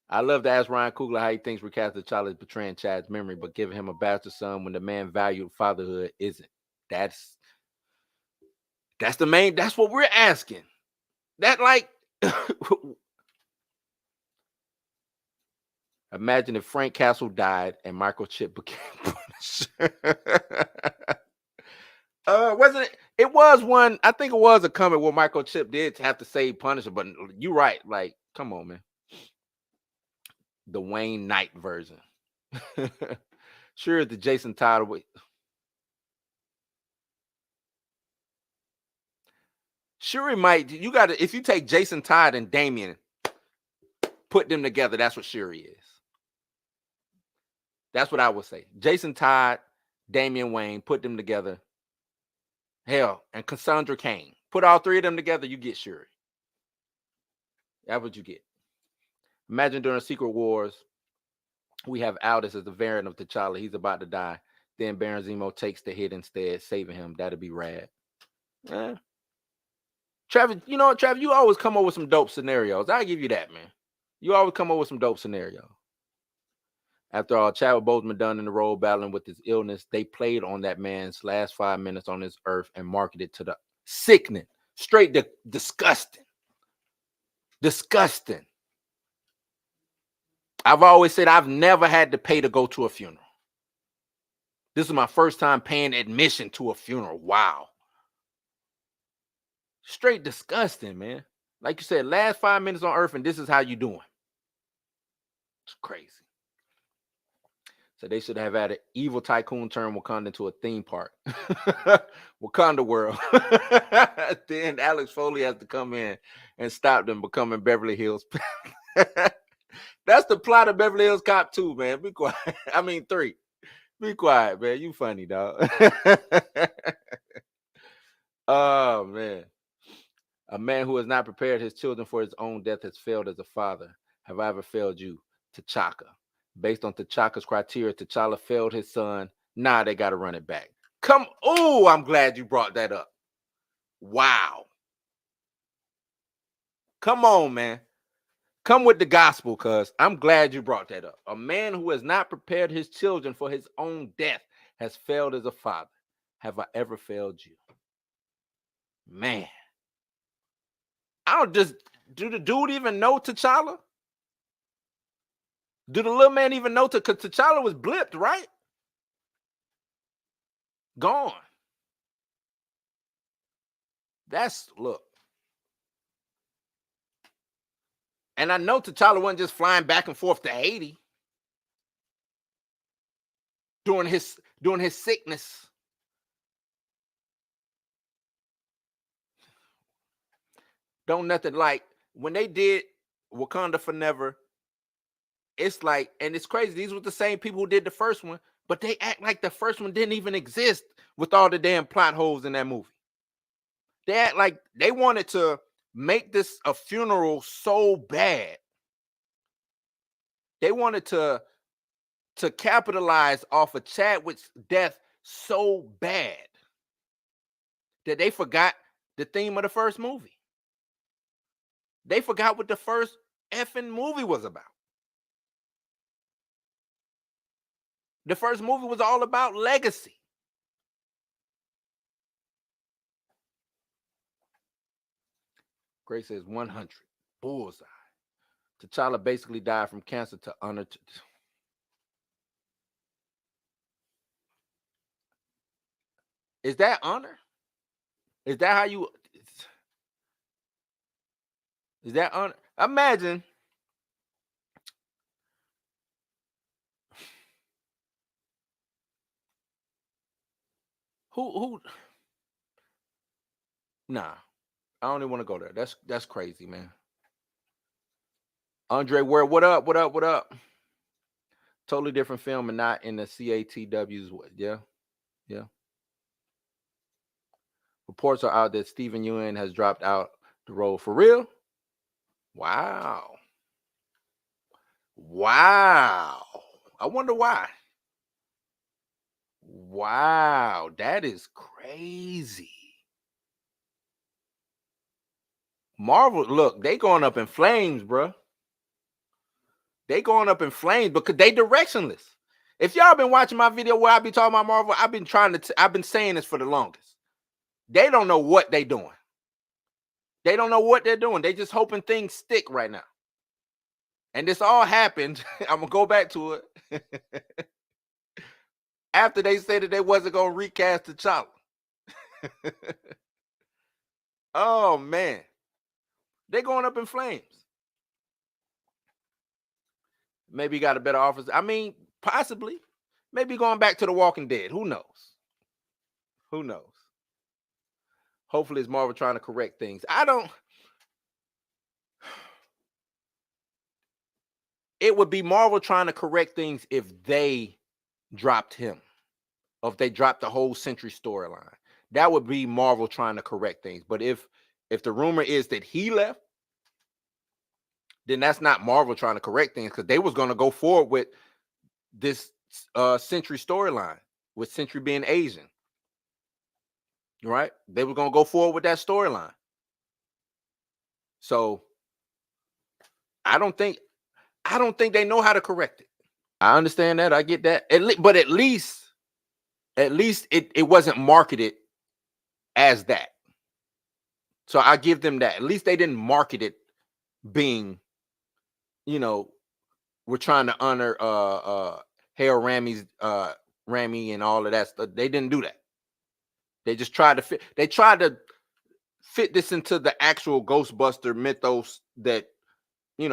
I love to ask Ryan Coogler how he thinks recasting T'Challa is betraying Chad's memory, but giving him a bastard son when the man valued fatherhood isn't. That's the main. That's what we're asking. That like, imagine if Frank Castle died and Microchip became Punisher. Wasn't it? It was one. I think it was a comic where Microchip did have to save Punisher, but you're right. Like, come on, man. The Wayne Knight version. Sure, the Jason Todd. Shuri might. You got to. If you take Jason Todd and Damian, put them together. That's what Shuri is. That's what I would say. Jason Todd, Damian Wayne, put them together. Hell, and Cassandra Cain. Put all three of them together, you get Shuri. That's what you get. Imagine during Secret Wars, we have Aldis as the variant of T'Challa. He's about to die. Then Baron Zemo takes the hit instead, saving him. That'd be rad. Yeah. Travis, you know what, Travis? You always come up with some dope scenarios. I'll give you that, man. You always come up with some dope scenarios. After all, Chadwick Boseman done in the role battling with his illness, they played on that man's last 5 minutes on this earth and marketed to the sickening, straight disgusting. Disgusting. I've always said I've never had to pay to go to a funeral. This is my first time paying admission to a funeral. Wow. Straight disgusting, man. Like you said, last 5 minutes on earth, and this is how you doing. It's crazy. So they should have had an evil tycoon turn Wakanda into a theme park. Wakanda World. Then Alex Foley has to come in and stop them becoming Beverly Hills. That's the plot of Beverly Hills Cop 2, man. Be quiet. I mean, 3. Be quiet, man. You funny, dog. Oh, man. A man who has not prepared his children for his own death has failed as a father. Have I ever failed you? T'Chaka. Based on T'Chaka's criteria, T'Challa failed his son. Nah, they got to run it back. Oh, I'm glad you brought that up. Wow. Come on, man. Come with the gospel, cuz. I'm glad you brought that up. A man who has not prepared his children for his own death has failed as a father. Have I ever failed you? Man. Do the dude even know T'Challa? Do the little man even know? Because T'Challa was blipped, right? Gone. Look. And I know T'Challa wasn't just flying back and forth to Haiti during his sickness. Don't nothing like when they did Wakanda Forever. It's like, and it's crazy. These were the same people who did the first one, but they act like the first one didn't even exist with all the damn plot holes in that movie. They act like they wanted to make this a funeral so bad. They wanted to capitalize off of Chadwick's death so bad that they forgot the theme of the first movie. They forgot what the first effing movie was about. The first movie was all about legacy. Grace says 100. Bullseye. T'Challa basically died from cancer to honor. Is that honor? Is that how you? Is that honor? Imagine. Who? Nah, I don't even want to go there. That's crazy, man. Andre Ware, what up? What up? What up? Totally different film and not in the CATW's way. Yeah. Yeah. Reports are out that Stephen Ewan has dropped out the role. For real? Wow. Wow. I wonder why. Wow. That is crazy. Marvel, look, they going up in flames, bro. They going up in flames because they directionless. If y'all been watching my video where I be talking about Marvel, I've been saying this for the longest. They don't know what they doing. They don't know what they're doing. They just hoping things stick right now. And this all happened. I'm gonna go back to it. After they said that they wasn't gonna recast T'Challa. Oh man. They're going up in flames. Maybe got a better office. I mean, possibly. Maybe going back to The Walking Dead. Who knows? Who knows? Hopefully it's Marvel trying to correct things. It would be Marvel trying to correct things if they dropped him. Or if they dropped the whole Sentry storyline. That would be Marvel trying to correct things. But if the rumor is that he left, then that's not Marvel trying to correct things, because they was going to go forward with this Sentry storyline, with Sentry being Asian. Right? They were going to go forward with that storyline. So I don't think they know how to correct it. I understand that. I get that. But at least it wasn't marketed as that. So I give them that. At least they didn't market it being, we're trying to honor Hail Rami and all of that stuff. They didn't do that. They just tried to fit this into the actual Ghostbuster mythos that,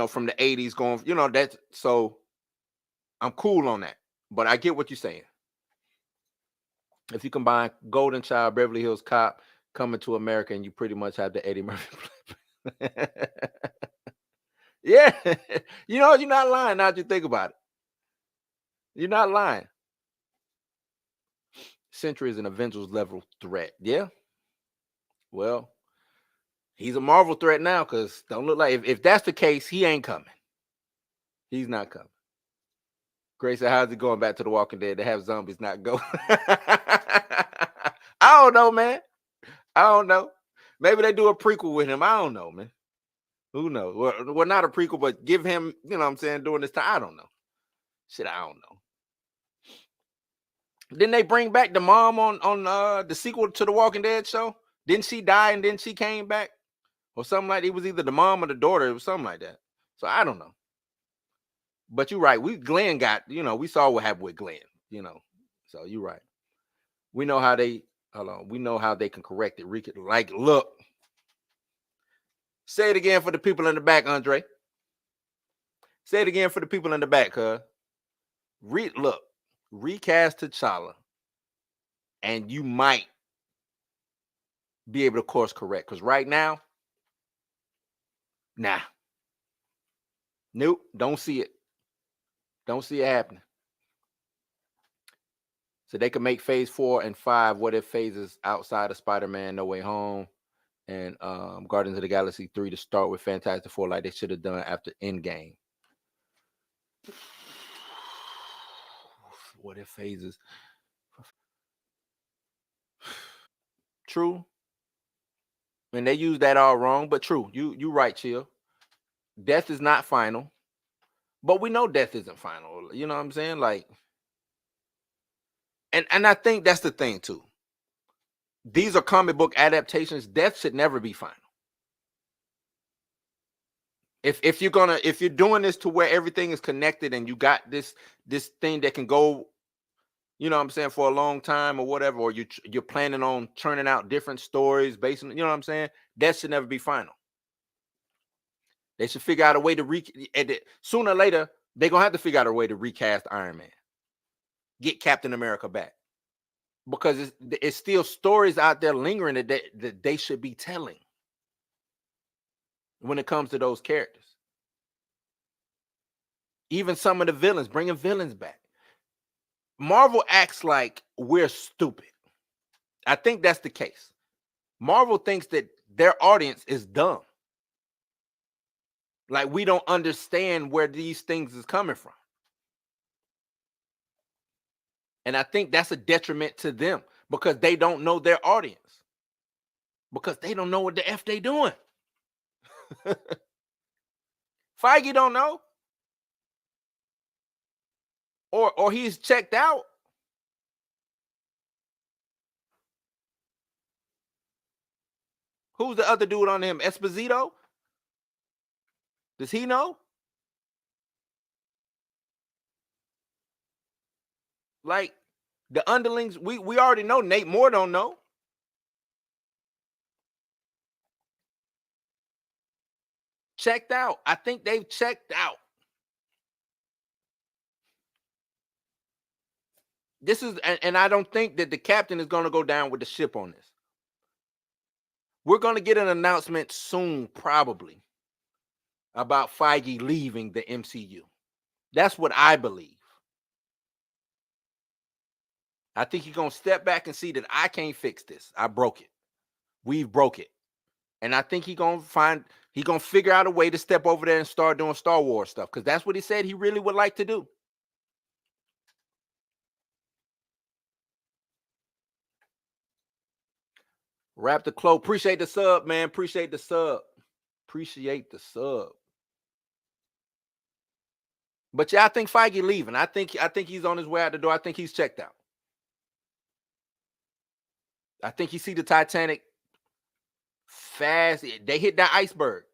from the 80s going, that's, so I'm cool on that. But I get what you're saying. If you combine Golden Child, Beverly Hills Cop, Coming to America, and you pretty much have the Eddie Murphy. Yeah. You're not lying now that you think about it. You're not lying. Sentry is an Avengers level threat. Yeah. Well, he's a Marvel threat now, because don't look like, if that's the case, he ain't coming. He's not coming. Grace said, how's it going back to The Walking Dead to have zombies not go? I don't know, man. I don't know. Maybe they do a prequel with him. I don't know, man. Who knows? Well, not a prequel, but give him, what I'm saying, during this time. I don't know. Shit, I don't know. Didn't they bring back the mom on the sequel to The Walking Dead show? Didn't she die and then she came back? Or something like that? It was either the mom or the daughter. It was something like that. So I don't know. But you're right. Glenn got, we saw what happened with Glenn, So you're right. We know how they, we know how they can correct it. Like, look. Say it again for the people in the back, Andre. Say it again for the people in the back, cuz. Look, recast T'Challa, and you might be able to course correct. Because right now, nah. Nope, don't see it. Don't see it happening. So they can make phase 4 and 5. What if phases outside of Spider-Man No Way Home? and Guardians of the Galaxy 3 to start with Fantastic Four like they should have done after Endgame. What if phases? True. And they use that all wrong, but true. You right, Chill. Death is not final. But we know death isn't final. You know what I'm saying? Like, and I think that's the thing too. These are comic book adaptations. Death should never be final. If you're doing this to where everything is connected and you got this thing that can go, you know what I'm saying, for a long time or whatever, or you're planning on churning out different stories based on, you know what I'm saying, that should never be final. They should figure out a way to sooner or later they're gonna have to figure out a way to recast Iron Man, get Captain America back, because it's still stories out there lingering that they should be telling when it comes to those characters. Even some of the villains, bringing villains back. Marvel acts like we're stupid. I think that's the case. Marvel thinks that their audience is dumb. Like we don't understand where these things is coming from. And I think that's a detriment to them because they don't know their audience. Because they don't know what the F they doing. Feige don't know. Or he's checked out. Who's the other dude on him? Esposito? Does he know? Like the underlings, we already know. Nate Moore don't know. Checked out. I think they've checked out. This is, and I don't think that the captain is going to go down with the ship on this. We're going to get an announcement soon, probably, about Feige leaving the MCU. That's what I believe. I think he's going to step back and see that I can't fix this. I broke it. We've broke it. And I think he's going to figure out a way to step over there and start doing Star Wars stuff, because that's what he said he really would like to do. Wrap the close. Appreciate the sub, man. Appreciate the sub. Appreciate the sub. But yeah, I think Feige leaving. I think he's on his way out the door. I think he's checked out. I think you see the Titanic fast. They hit that iceberg.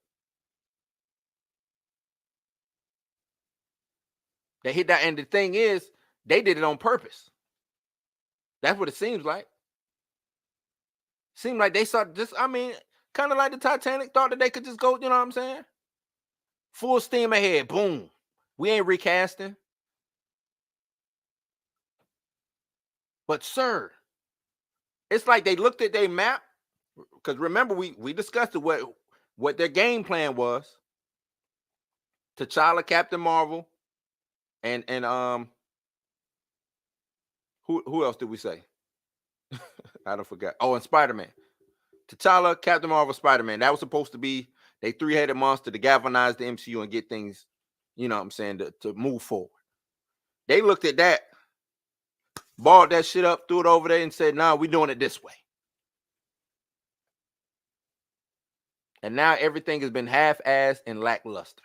They hit that, and the thing is, they did it on purpose. That's what it seems like. Seemed like they saw just, I mean, kind of like the Titanic, thought that they could just go, you know what I'm saying? Full steam ahead, boom. We ain't recasting. But sir, it's like they looked at their map, because remember we discussed it, what their game plan was. T'Challa, Captain Marvel, and who else did we say? I don't forget. Oh, and Spider-Man. T'Challa, Captain Marvel, Spider-Man. That was supposed to be a three-headed monster to galvanize the MCU and get things, you know what I'm saying, to move forward. They looked at that, balled that shit up, threw it over there, and said, nah, we're doing it this way. And now everything has been half-assed and lackluster.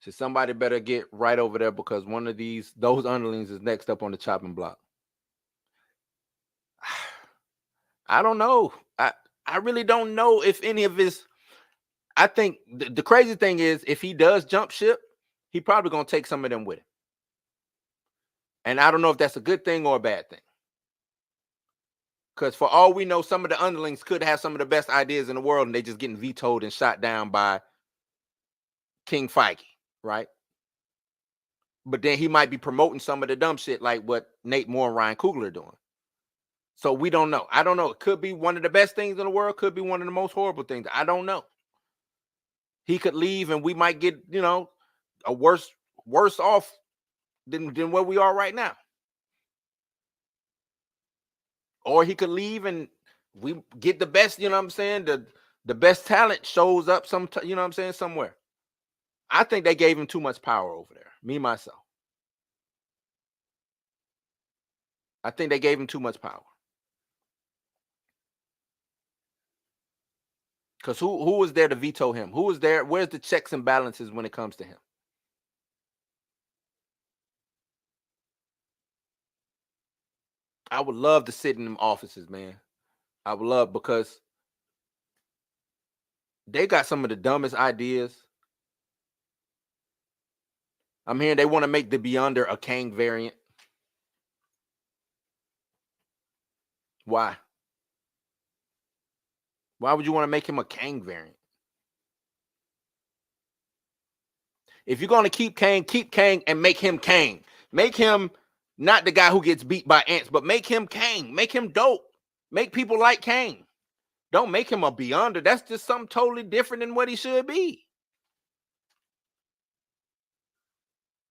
So somebody better get right over there, because one of those underlings is next up on the chopping block. I don't know. I really don't know if any of his. I think the crazy thing is, if he does jump ship, he probably gonna take some of them with him. And I don't know if that's a good thing or a bad thing. Because for all we know, some of the underlings could have some of the best ideas in the world, and they just getting vetoed and shot down by King Feige, right? But then he might be promoting some of the dumb shit like what Nate Moore and Ryan Coogler are doing. So we don't know. I don't know. It could be one of the best things in the world. Could be one of the most horrible things. I don't know. He could leave and we might get, you know, a worse off than where we are right now. Or he could leave and we get the best, you know what I'm saying? The best talent shows up you know what I'm saying, somewhere. I think they gave him too much power over there. Me, myself. I think they gave him too much power. Because who was there to veto him? Who was there? Where's the checks and balances when it comes to him? I would love to sit in them offices, man. I would love, because they got some of the dumbest ideas. I'm hearing they want to make the Beyonder a Kang variant. Why? Why would you want to make him a Kang variant? If you're going to keep Kang and make him Kang. Make him not the guy who gets beat by ants, but make him Kang. Make him dope. Make people like Kang. Don't make him a Beyonder. That's just something totally different than what he should be.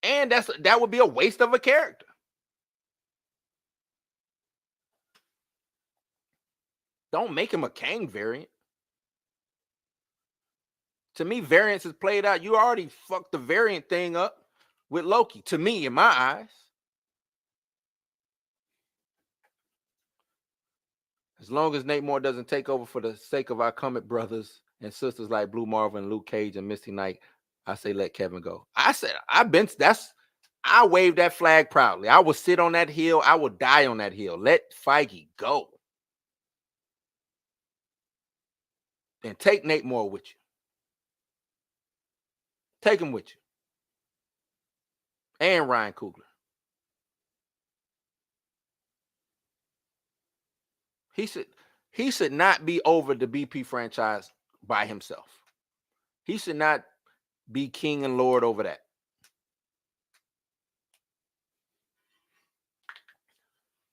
And that would be a waste of a character. Don't make him a Kang variant. To me, variants is played out. You already fucked the variant thing up with Loki, to me, in my eyes. As long as Nate Moore doesn't take over for the sake of our comic brothers and sisters like Blue Marvel and Luke Cage and Misty Knight, I say let Kevin go. I waved that flag proudly. I will sit on that hill. I will die on that hill. Let Feige go. And take Nate Moore with you. Take him with you. And Ryan Coogler. He should not be over the BP franchise by himself. He should not be king and lord over that.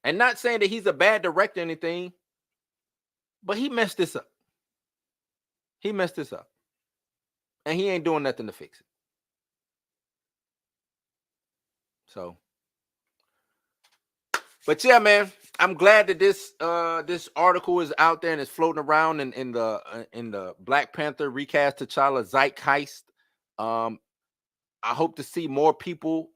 And not saying that he's a bad director or anything, but he messed this up. He messed this up. And he ain't doing nothing to fix it. So, but yeah, man, I'm glad that this article is out there and it's floating around in the Black Panther recast T'Challa zeitgeist. I hope to see more people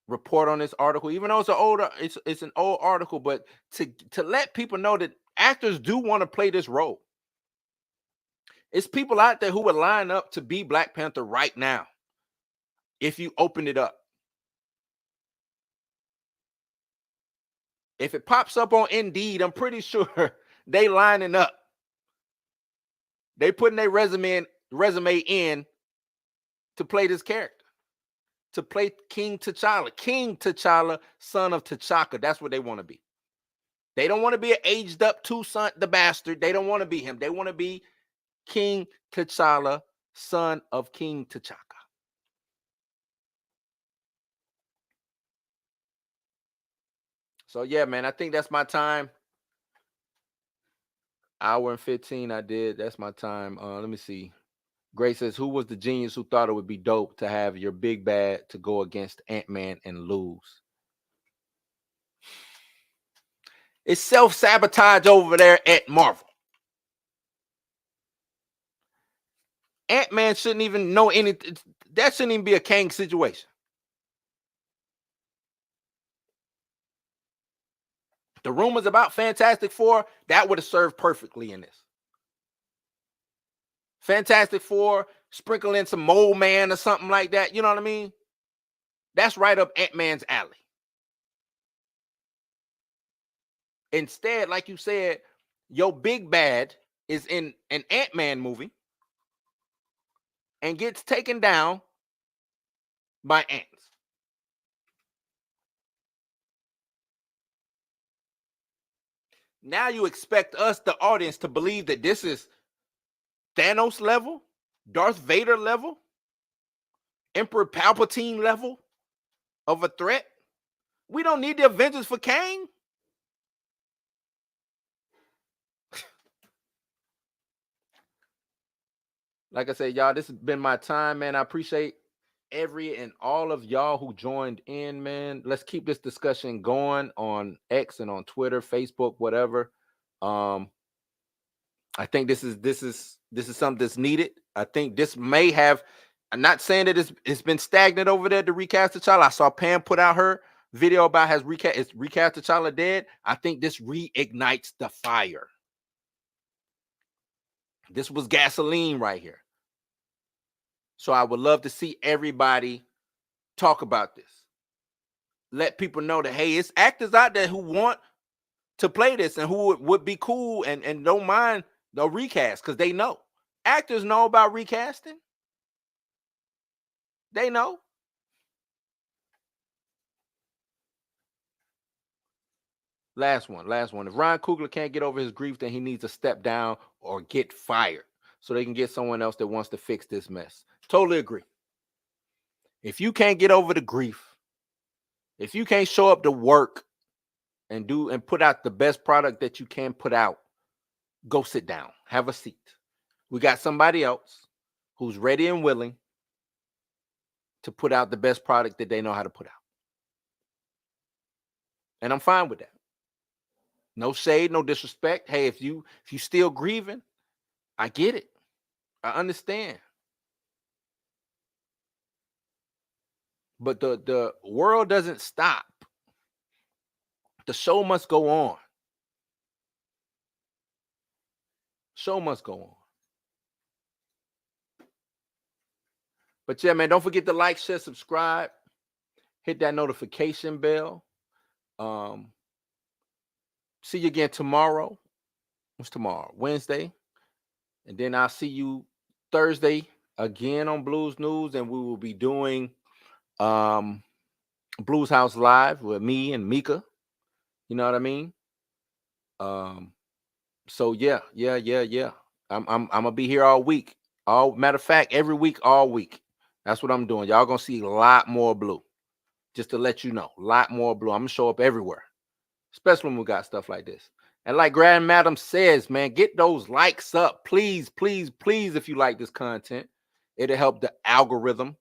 report on this article, even though it's an old article, but to let people know that actors do want to play this role. It's people out there who would line up to be Black Panther right now if you open it up. If it pops up on Indeed, I'm pretty sure they lining up. They putting their resume in to play this character, to play King T'Challa, son of T'Chaka. That's what they want to be. They don't want to be an aged up Toussaint the Bastard. They don't want to be him. They want to be King T'Challa, son of King T'Chaka. So yeah, man, I think that's my time. Hour and 15 I did. That's my time. Let me see. Gray says, who was the genius who thought it would be dope to have your big bad to go against Ant-Man and lose? It's self-sabotage over there at Marvel. Ant-Man shouldn't even know anything. That shouldn't even be a Kang situation. The rumors about Fantastic Four, that would have served perfectly in this. Fantastic Four, sprinkle in some Mole Man or something like that. You know what I mean? That's right up Ant-Man's alley. Instead, like you said, your big bad is in an Ant-Man movie and gets taken down by ants. Now you expect us, the audience, to believe that this is Thanos level, Darth Vader level, Emperor Palpatine level of a threat. We don't need the Avengers for Kang. Like I said, y'all, this has been my time, man. I appreciate every and all of y'all who joined in, man. Let's keep this discussion going on X and on Twitter, Facebook, whatever. I think this is something that's needed. I think this may have. I'm not saying that it's been stagnant over there to recast T'Challa. I saw Pam put out her video about has recast T'Challa dead. I think this reignites the fire. This was gasoline right here. So I would love to see everybody talk about this. Let people know that, hey, it's actors out there who want to play this and who would be cool and don't mind the recast because they know. Actors know about recasting. They know. Last one. If Ryan Coogler can't get over his grief, then he needs to step down or get fired so they can get someone else that wants to fix this mess. Totally agree. If you can't get over the grief, if you can't show up to work and put out the best product that you can put out, go sit down. Have a seat. We got somebody else who's ready and willing to put out the best product that they know how to put out. And I'm fine with that. No shade, no disrespect. Hey, if you still grieving, I get it. I understand. But the world doesn't stop. The show must go on. Show must go on. But yeah, man, don't forget to like, share, subscribe. Hit that notification bell. See you again tomorrow. What's tomorrow? Wednesday. And then I'll see you Thursday again on Blues News. And we will be doing Blues House Live with me and Mika. You know what I mean? So yeah. I'm gonna be here all week. Matter of fact, every week, all week. That's what I'm doing. Y'all gonna see a lot more Blue. Just to let you know, a lot more Blue. I'm gonna show up everywhere, especially when we got stuff like this. And like Grand Madam says, man, get those likes up, please, please, please. If you like this content, it'll help the algorithm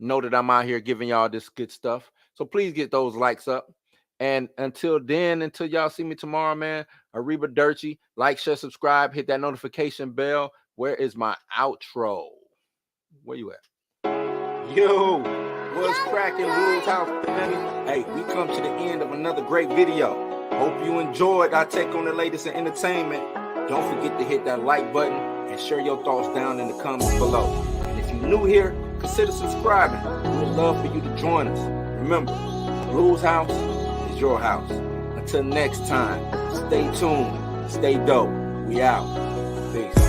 know that I'm out here giving y'all this good stuff. So please get those likes up. And until then, until y'all see me tomorrow, man, Ariba Dirty, like, share, subscribe, hit that notification bell. Where is my outro? Where you at? Yo, what's cracking, Blues House family? Hey, we come to the end of another great video. Hope you enjoyed our take on the latest in entertainment. Don't forget to hit that like button and share your thoughts down in the comments below. And if you're new here, consider subscribing. We would love for you to join us. Remember, Blues House is your house. Until next time, stay tuned, stay dope. We out. Peace.